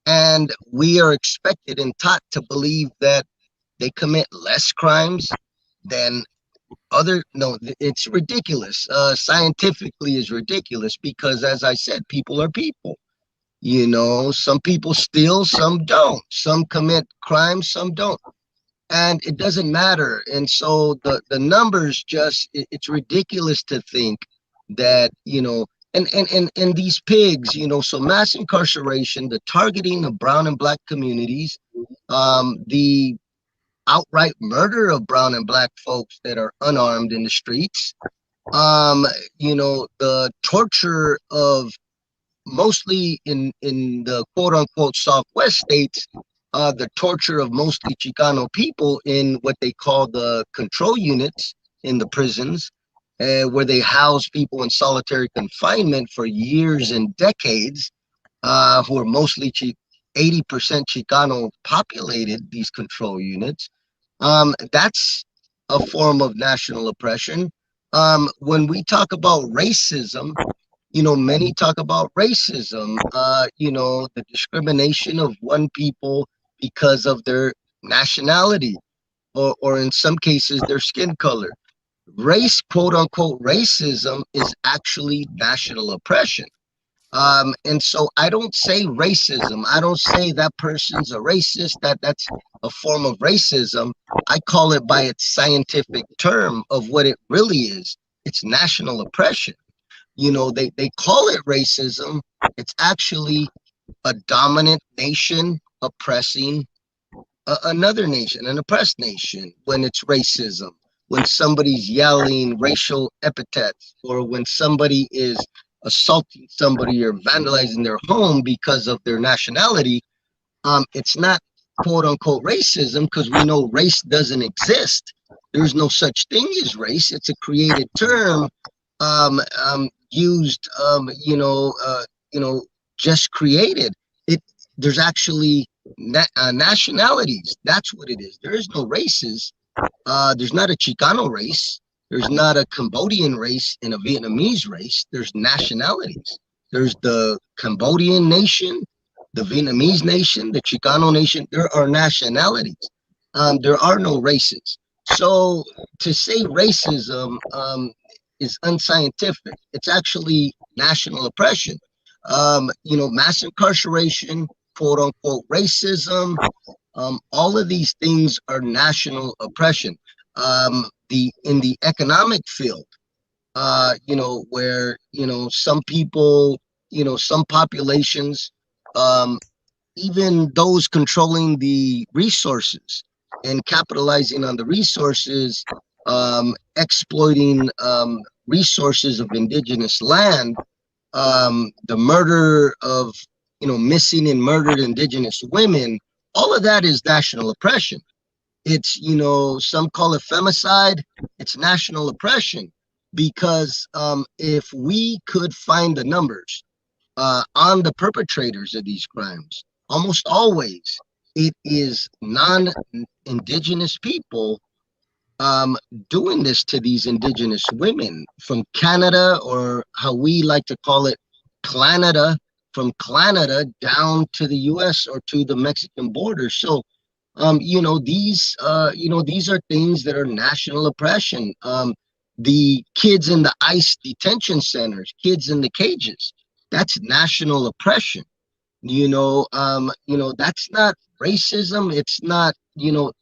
and we are expected and taught to believe that they commit less crimes than other? No, it's ridiculous. Scientifically is ridiculous because, as I said, people are people. Some people steal, some don't. Some commit crimes, some don't. And it doesn't matter. And so the numbers just, it's ridiculous to think that, and these pigs, so mass incarceration, the targeting of brown and black communities, the outright murder of brown and black folks that are unarmed in the streets, the torture of, mostly in the quote unquote Southwest states, the torture of mostly Chicano people in what they call the control units in the prisons, where they house people in solitary confinement for years and decades, who are mostly 80% Chicano populated, these control units. That's a form of national oppression. When we talk about racism, many talk about racism, the discrimination of one people because of their nationality, or in some cases, their skin color. Race, quote unquote, racism is actually national oppression. And so I don't say racism. I don't say that person's a racist, that's a form of racism. I call it by its scientific term of what it really is. It's national oppression. They call it racism. It's actually a dominant nation oppressing another nation, an oppressed nation, when it's racism, when somebody's yelling racial epithets, or when somebody is assaulting somebody or vandalizing their home because of their nationality. It's not quote unquote racism, because we know race doesn't exist. There's no such thing as race. It's a created term, used, just created. There's actually nationalities. That's what it is. There is no races. There's not a Chicano race. There's not a Cambodian race and a Vietnamese race. There's nationalities. There's the Cambodian nation, the Vietnamese nation, the Chicano nation. There are nationalities. There are no races. So to say racism is unscientific. It's actually national oppression. Mass incarceration, quote unquote, racism, all of these things are national oppression. In the economic field, where some people, some populations, even those controlling the resources and capitalizing on the resources, exploiting resources of indigenous land, the murder of, missing and murdered indigenous women, all of that is national oppression. It's, some call it femicide. It's national oppression because if we could find the numbers on the perpetrators of these crimes, almost always it is non-indigenous people doing this to these indigenous women from Canada, or how we like to call it, Canada, from Canada down to the US or to the Mexican border. So these are things that are national oppression. The kids in the ICE detention centers, kids in the cages, that's national oppression. That's not racism. It's not,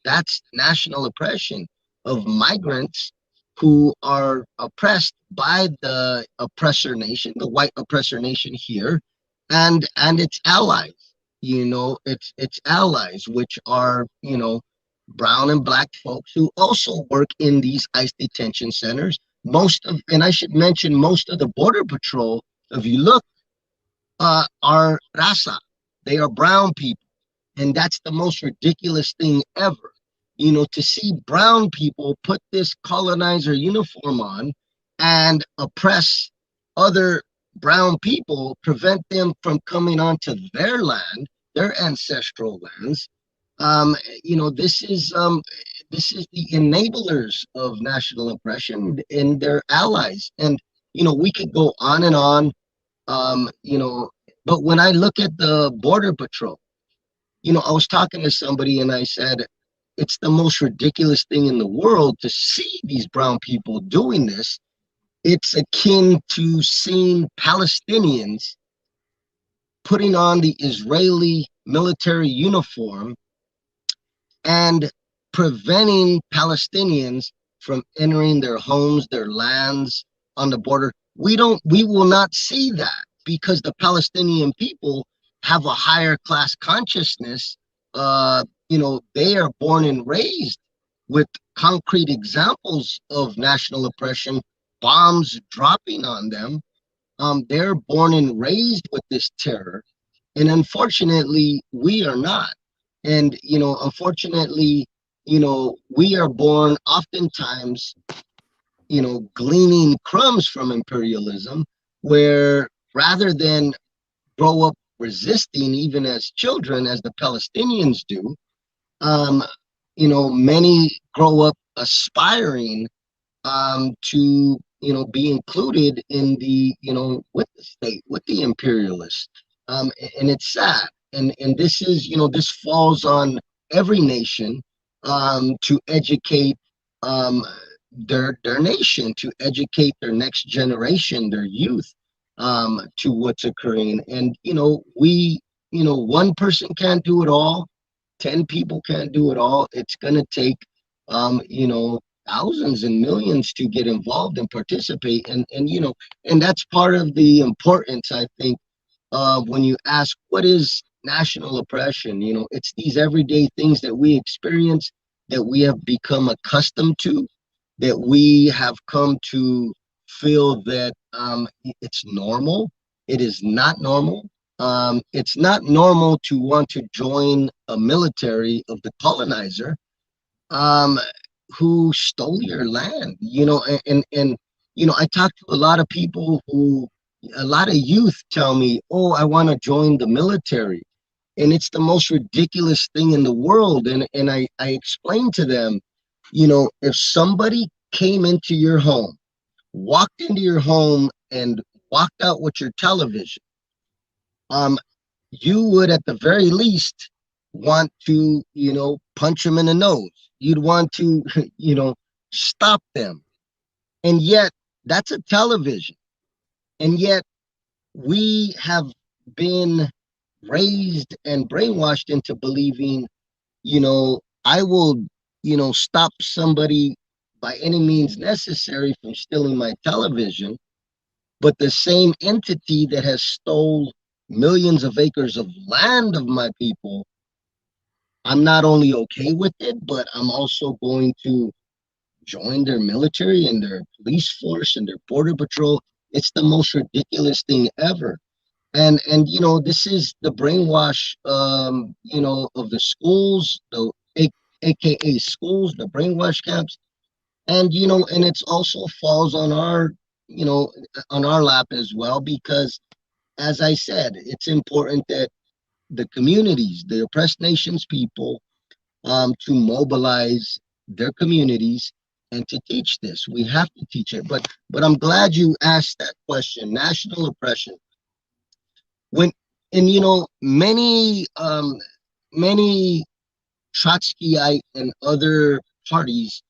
that's national oppression of migrants who are oppressed by the oppressor nation, the white oppressor nation here, and its allies. Its allies, which are, brown and black folks who also work in these ICE detention centers. And I should mention, most of the Border Patrol, if you look, are raza. They are brown people. And that's the most ridiculous thing ever. To see brown people put this colonizer uniform on and oppress other brown people, prevent them from coming onto their land, their ancestral lands. This is the enablers of national oppression and their allies. And we could go on and on. But when I look at the Border Patrol, I was talking to somebody and I said, it's the most ridiculous thing in the world to see these brown people doing this. It's akin to seeing Palestinians putting on the Israeli military uniform and preventing Palestinians from entering their homes, their lands on the border. We will not see that because the Palestinian people have a higher class consciousness. They are born and raised with concrete examples of national oppression, bombs dropping on them. They're born and raised with this terror. And unfortunately, we are not. And, unfortunately, we are born oftentimes, gleaning crumbs from imperialism, where rather than grow up resisting, even as children, as the Palestinians do, many grow up aspiring to, be included in the, with the state, with the imperialists. And it's sad. And this is, this falls on every nation to educate their nation, to educate their next generation, their youth, to what's occurring. And one person can't do it all. 10 people can't do it all. It's going to take thousands and millions to get involved and participate. And that's part of the importance, I think, when you ask what is national oppression. It's these everyday things that we experience, that we have become accustomed to, that we have come to feel that it's normal. It is not normal. It's not normal to want to join a military of the colonizer who stole your land. I talk to a lot of people a lot of youth tell me, oh, I want to join the military. And it's the most ridiculous thing in the world. And I explain to them, if somebody came into your home, walked into your home and walked out with your television, you would at the very least want to, punch them in the nose. You'd want to, stop them. And yet that's a television. And yet we have been raised and brainwashed into believing, I will, stop somebody by any means necessary from stealing my television. But the same entity that has stole millions of acres of land of my people, I'm not only okay with it, but I'm also going to join their military and their police force and their border patrol. It's the most ridiculous thing ever. And you know, this is the brainwash, you know, of the schools, the AKA schools, the brainwash camps. And you know, and it's also falls on our, you know, on our lap as well, because as I said, it's important that the communities, the oppressed nations people, to mobilize their communities and to teach this. We have to teach it. But I'm glad you asked that question. National oppression. When and you know, many Trotskyite and other parties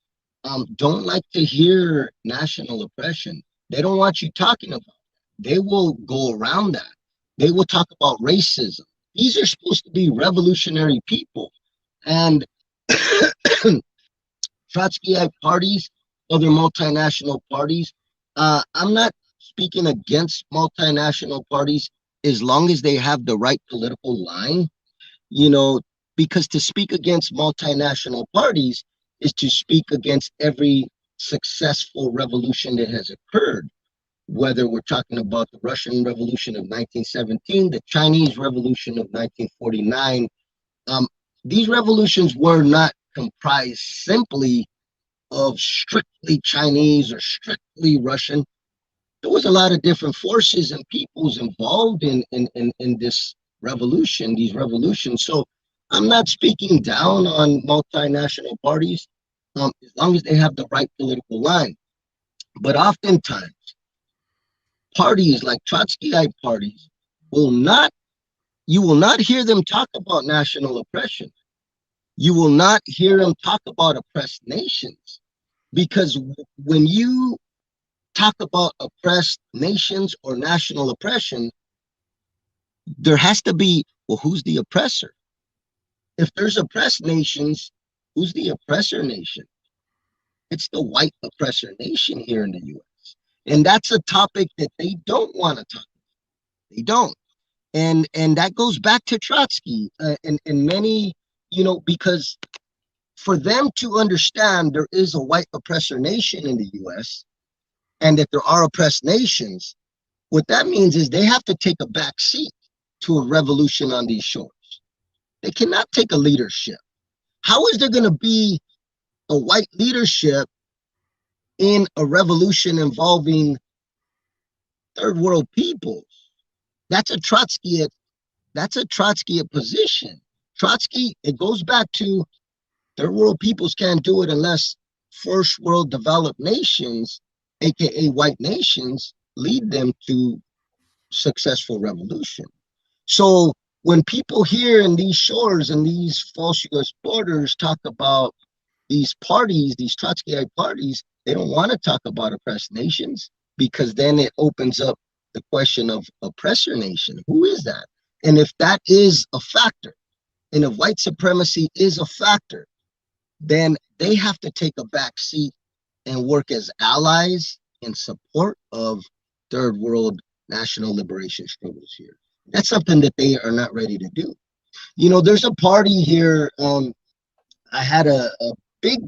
don't like to hear national oppression. They don't want you talking about it. They will go around that. They will talk about racism. These are supposed to be revolutionary people. And Trotskyite parties, other multinational parties, I'm not speaking against multinational parties as long as they have the right political line, you know, because to speak against multinational parties is to speak against every successful revolution that has occurred, whether we're talking about the Russian Revolution of 1917, the Chinese Revolution of 1949. Um, these revolutions were not comprised simply of strictly Chinese or strictly Russian. There was a lot of different forces and peoples involved in this revolution, these revolutions. So I'm not speaking down on multinational parties, as long as they have the right political line. But oftentimes, parties like Trotskyite parties will not, you will not hear them talk about national oppression. You will not hear them talk about oppressed nations, because when you talk about oppressed nations or national oppression, there has to be, well, who's the oppressor? If there's oppressed nations, who's the oppressor nation? It's the white oppressor nation here in the US. And that's a topic that they don't want to talk about. They don't. And that goes back to Trotsky, and many, you know, because for them to understand there is a white oppressor nation in the US and that there are oppressed nations, what that means is they have to take a back seat to a revolution on these shores. They cannot take a leadership. How is there going to be a white leadership in a revolution involving third world peoples? That's a Trotskyite, that's a Trotskyite position. Trotsky, it goes back to third world peoples can't do it unless first world developed nations, aka white nations, lead them to successful revolution. So when people here in these shores and these false US borders talk about these parties, these Trotskyite parties, they don't want to talk about oppressed nations, because then it opens up the question of oppressor nation. Who is that? And if that is a factor, and if white supremacy is a factor, then they have to take a back seat and work as allies in support of third world national liberation struggles here. That's something that they are not ready to do. You know, there's a party here. I had a big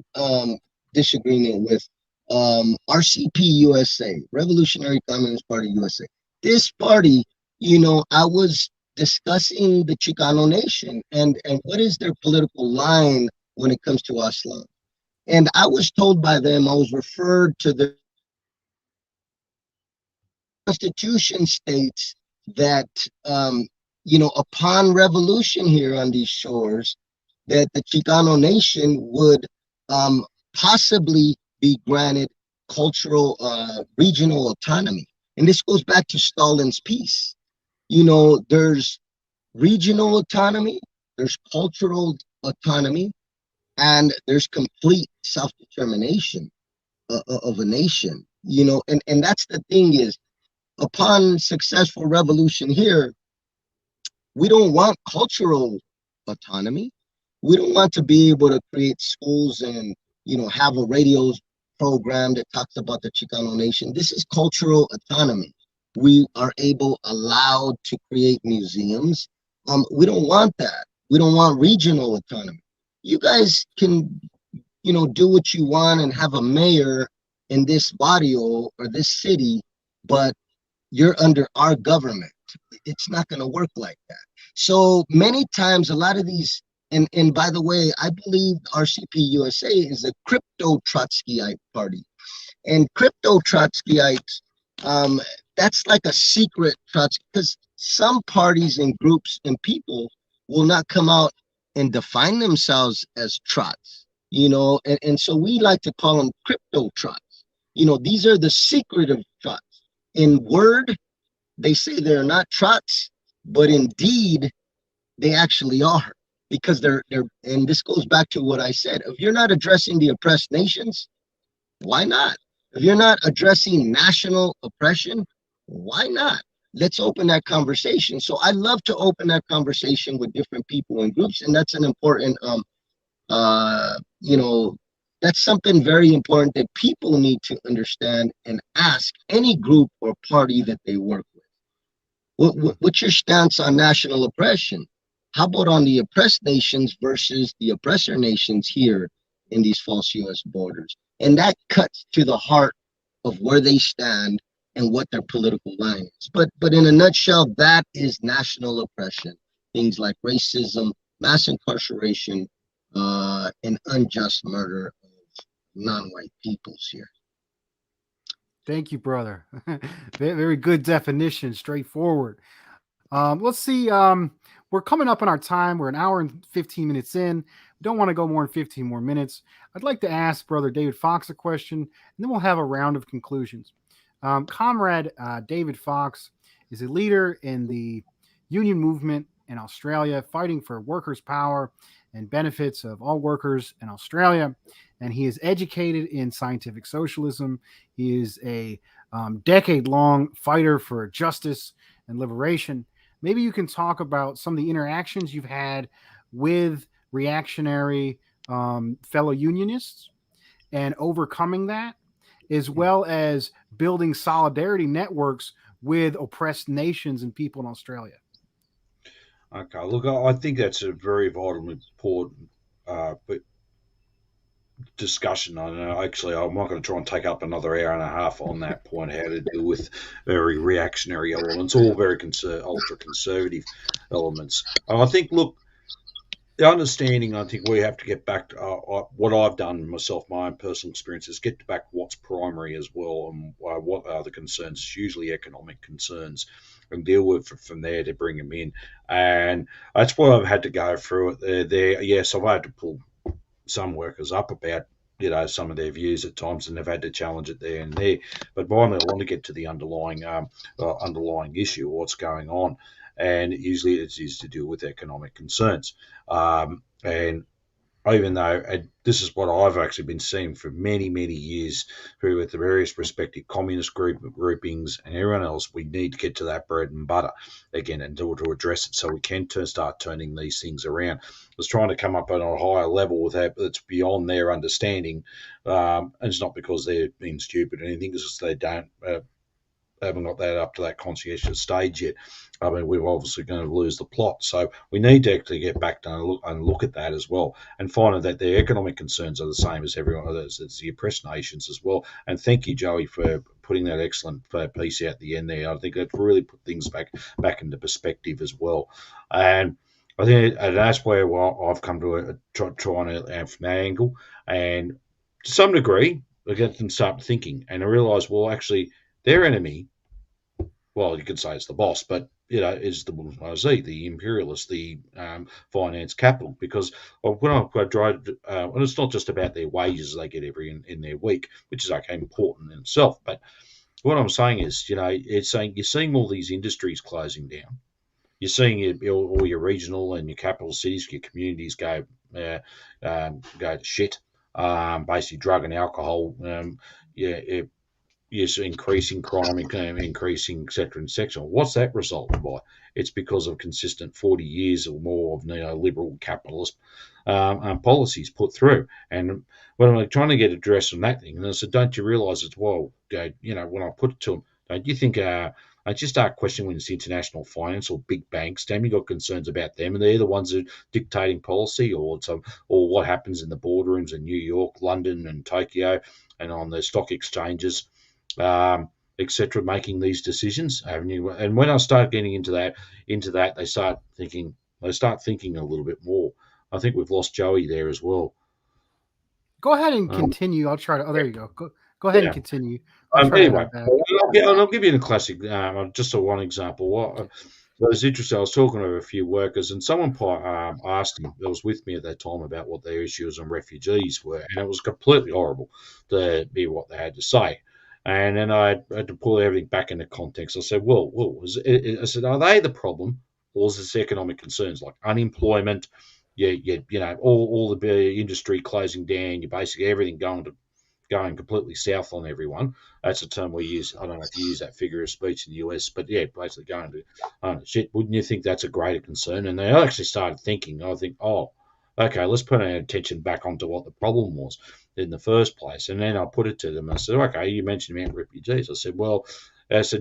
disagreement with RCP USA, Revolutionary Communist Party USA. This party, you know, I was discussing the Chicano nation and what is their political line when it comes to Islam. And I was told by them, I was referred to the Constitution states that, you know, upon revolution here on these shores, that the Chicano nation would possibly be granted cultural, regional autonomy. And this goes back to Stalin's peace. You know, there's regional autonomy, there's cultural autonomy, and there's complete self-determination of a nation. You know, and that's the thing is, upon successful revolution here, we don't want cultural autonomy. We don't want to be able to create schools and, you know, have a radio program that talks about the Chicano nation. This is cultural autonomy. we are allowed to create museums. We don't want that. We don't want regional autonomy. You guys can, do what you want and have a mayor in this barrio or this city, but you're under our government. It's not going to work like that. So many times, a lot of these, and by the way, I believe RCP USA is a crypto Trotskyite party. And crypto Trotskyites, that's like a secret Trotsky, because some parties and groups and people will not come out and define themselves as Trots, and so we like to call them crypto Trots. These are the secretive Trots. In word, they say they're not Trots, but indeed, they actually are, because they're, and this goes back to what I said. If you're not addressing the oppressed nations, why not? If you're not addressing national oppression, why not? Let's open that conversation. So I love to open that conversation with different people and groups, and that's an important, that's something very important that people need to understand and ask any group or party that they work with. What's your stance on national oppression? How about on the oppressed nations versus the oppressor nations here in these false U.S. borders? And that cuts to the heart of where they stand and what their political line is. But in a nutshell, that is national oppression. Things like racism, mass incarceration, and unjust murder of non-white peoples here. Thank you, brother. Very good definition, straightforward. Let's see. We're coming up on our time. We're an hour and 15 minutes in. We don't want to go more than 15 more minutes. I'd like to ask Brother David Fox a question, and then we'll have a round of conclusions. Comrade David Fox is a leader in the union movement in Australia, fighting for workers' power and benefits of all workers in Australia. And he is educated in scientific socialism. He is a decade-long fighter for justice and liberation. Maybe you can talk about some of the interactions you've had with reactionary fellow unionists and overcoming that, as well as building solidarity networks with oppressed nations and people in Australia. Okay, look, I think that's a very vital, important discussion. I know, actually, I'm not going to try and take up another hour and a half on that point, how to deal with very reactionary elements, all very ultra-conservative elements. And I think, look, the understanding, I think we have to get back to what I've done myself, my own personal experience, is get back what's primary as well, and what are the concerns. It's usually economic concerns, and deal with from there to bring them in. And that's why I've had to go through it there. Yes, I've had to pull some workers up about some of their views at times, and they've had to challenge it there and there. But by me, I want to get to the underlying issue, what's going on, and usually it is to do with economic concerns. And even though this is what I've actually been seeing for many, many years through with the various respective communist groupings and everyone else, we need to get to that bread and butter again and to address it so we can start turning these things around. I was trying to come up at a higher level with that that's beyond their understanding. And it's not because they're being stupid or anything, it's just they haven't got that up to that conscientious stage yet. I mean, we're obviously going to lose the plot. So we need to actually get back and look at that as well, and find that their economic concerns are the same as everyone else. It's the oppressed nations as well. And thank you, Joey, for putting that excellent piece out the end there. I think that really put things back into perspective as well. And I think that's where I've come to try from that angle. And to some degree, I get them start thinking, and I realise, well, actually, their enemy, well, you could say it's the boss, but is the bourgeoisie, the imperialist, the finance capital. Because when I drive, and it's not just about their wages they get in their week, which is okay, important in itself. But what I'm saying is, it's saying you're seeing all these industries closing down. You're seeing all your regional and your capital cities, your communities go to shit. Basically, drug and alcohol. Yes, increasing crime, increasing, etc., etc. What's that resulted by? It's because of consistent 40 years or more of neoliberal capitalist policies put through. And when I'm trying to get addressed on that thing, and I said, don't you realise as well, when I put it to them, don't you think And you start questioning when it's international finance or big banks, damn, you got concerns about them, and they're the ones that are dictating policy, or what happens in the boardrooms in New York, London, and Tokyo, and on the stock exchanges, etc., making these decisions. And when I start getting into that, they start thinking a little bit more. I think we've lost Joey there as well. Go ahead and continue. I'll try to. Oh, there you go. Go ahead and continue. I'll try Anyway, to add back. I'll give you a classic, just a one example. It was interesting. I was talking to a few workers, and someone asked him that was with me at that time about what their issues on refugees were, and it was completely horrible to hear what they had to say. And then I had to pull everything back into context. I said, I said, are they the problem, or is this economic concerns like unemployment? All the industry closing down. You basically everything going completely south on everyone. That's a term we use. I don't know if you use that figure of speech in the US, but yeah, basically going to shit. Wouldn't you think that's a greater concern? And they actually started thinking. I think, okay, let's put our attention back onto what the problem was in the first place. And then I put it to them. I said, okay, you mentioned about refugees. I said,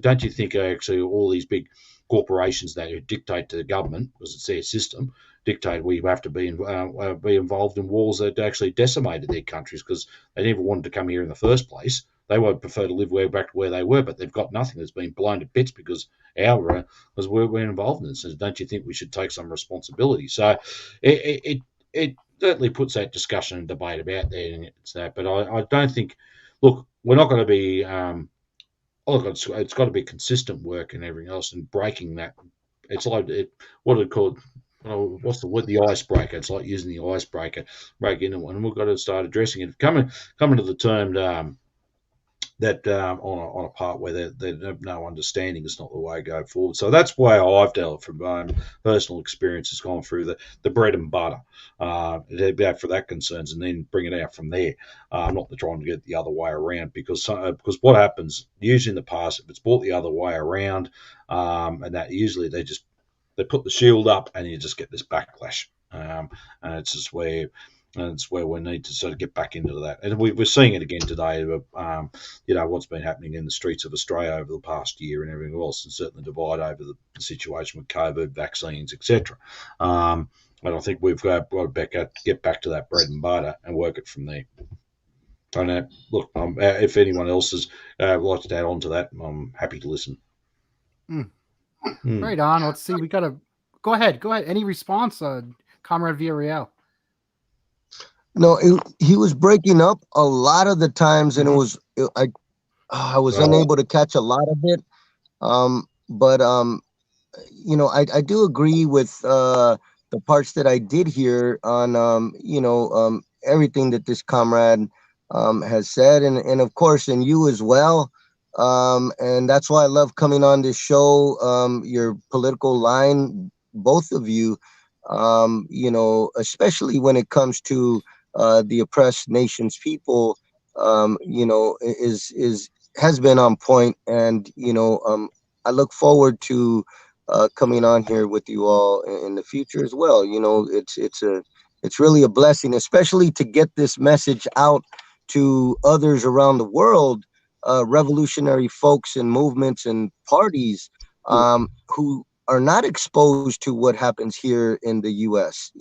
don't you think actually all these big corporations that dictate to the government, because it's their system, dictate we have to be involved in wars that actually decimated their countries because they never wanted to come here in the first place. They would prefer to live back where they were, but they've got nothing that's been blown to bits because we're involved in this. So don't you think we should take some responsibility? So it certainly puts that discussion and debate about there, and it's that. But I don't think. Look, we're not going to be. It's got to be consistent work and everything else, and breaking that. It's like what it called. What's the word? The icebreaker. It's like using the icebreaker, break into one, and we've got to start addressing it. Coming to the term that on a part where they have no understanding is not the way to go forward. So that's why I've dealt from my own personal experience. Has gone through the bread and butter for that concerns, and then bring it out from there. Not trying to get the other way around because what happens usually in the past, if it's brought the other way around, and that usually they put the shield up and you just get this backlash. And it's just where we need to sort of get back into that. And we're seeing it again today, what's been happening in the streets of Australia over the past year and everything else, and certainly divide over the situation with COVID, vaccines, etc. And I think we've got to get back to that bread and butter and work it from there. And look, if anyone else has like to add on to that, I'm happy to listen. Right on. Let's see. We got to go ahead. Any response, Comrade Villarreal? No, he was breaking up a lot of the times, and I was unable to catch a lot of it. But I do agree with the parts that I did hear on everything that this comrade has said, and of course, and you as well. And that's why I love coming on this show. Your political line, both of you, especially when it comes to the oppressed nation's people, has been on point. And, I look forward to coming on here with you all in the future as well. It's really a blessing, especially to get this message out to others around the world, revolutionary folks and movements and parties who are not exposed to what happens here in the U.S.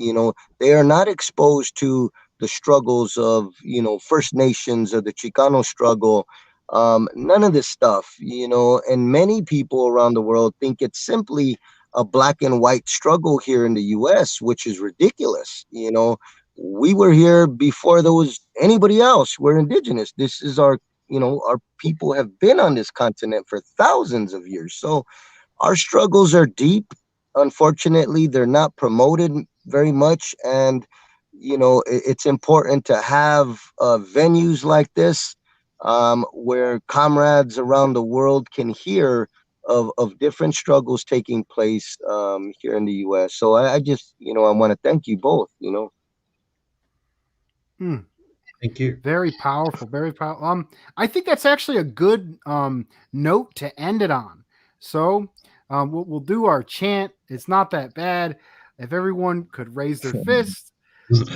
They are not exposed to the struggles of, First Nations or the Chicano struggle, none of this stuff, and many people around the world think it's simply a black and white struggle here in the U.S., which is ridiculous. We were here before there was anybody else. We're indigenous. This is our people have been on this continent for thousands of years. So our struggles are deep. Unfortunately, they're not promoted very much. And, it's important to have venues like this where comrades around the world can hear of different struggles taking place here in the U.S. So I just, I want to thank you both, Thank you. Very powerful, very powerful. I think that's actually a good note to end it on. So we'll do our chant. It's not that bad. If everyone could raise their fists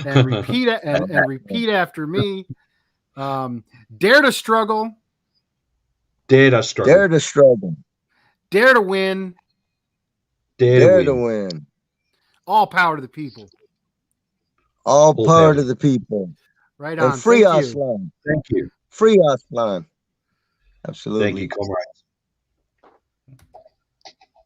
and repeat it and repeat after me. Dare to struggle. Dare to struggle. Dare to struggle. Dare to win. Dare to win. win. All power to the people. All All power power. to the people. Right And on. free Thank you. Aslan. Thank you. Free Aslan. Absolutely. Thank you, comrades.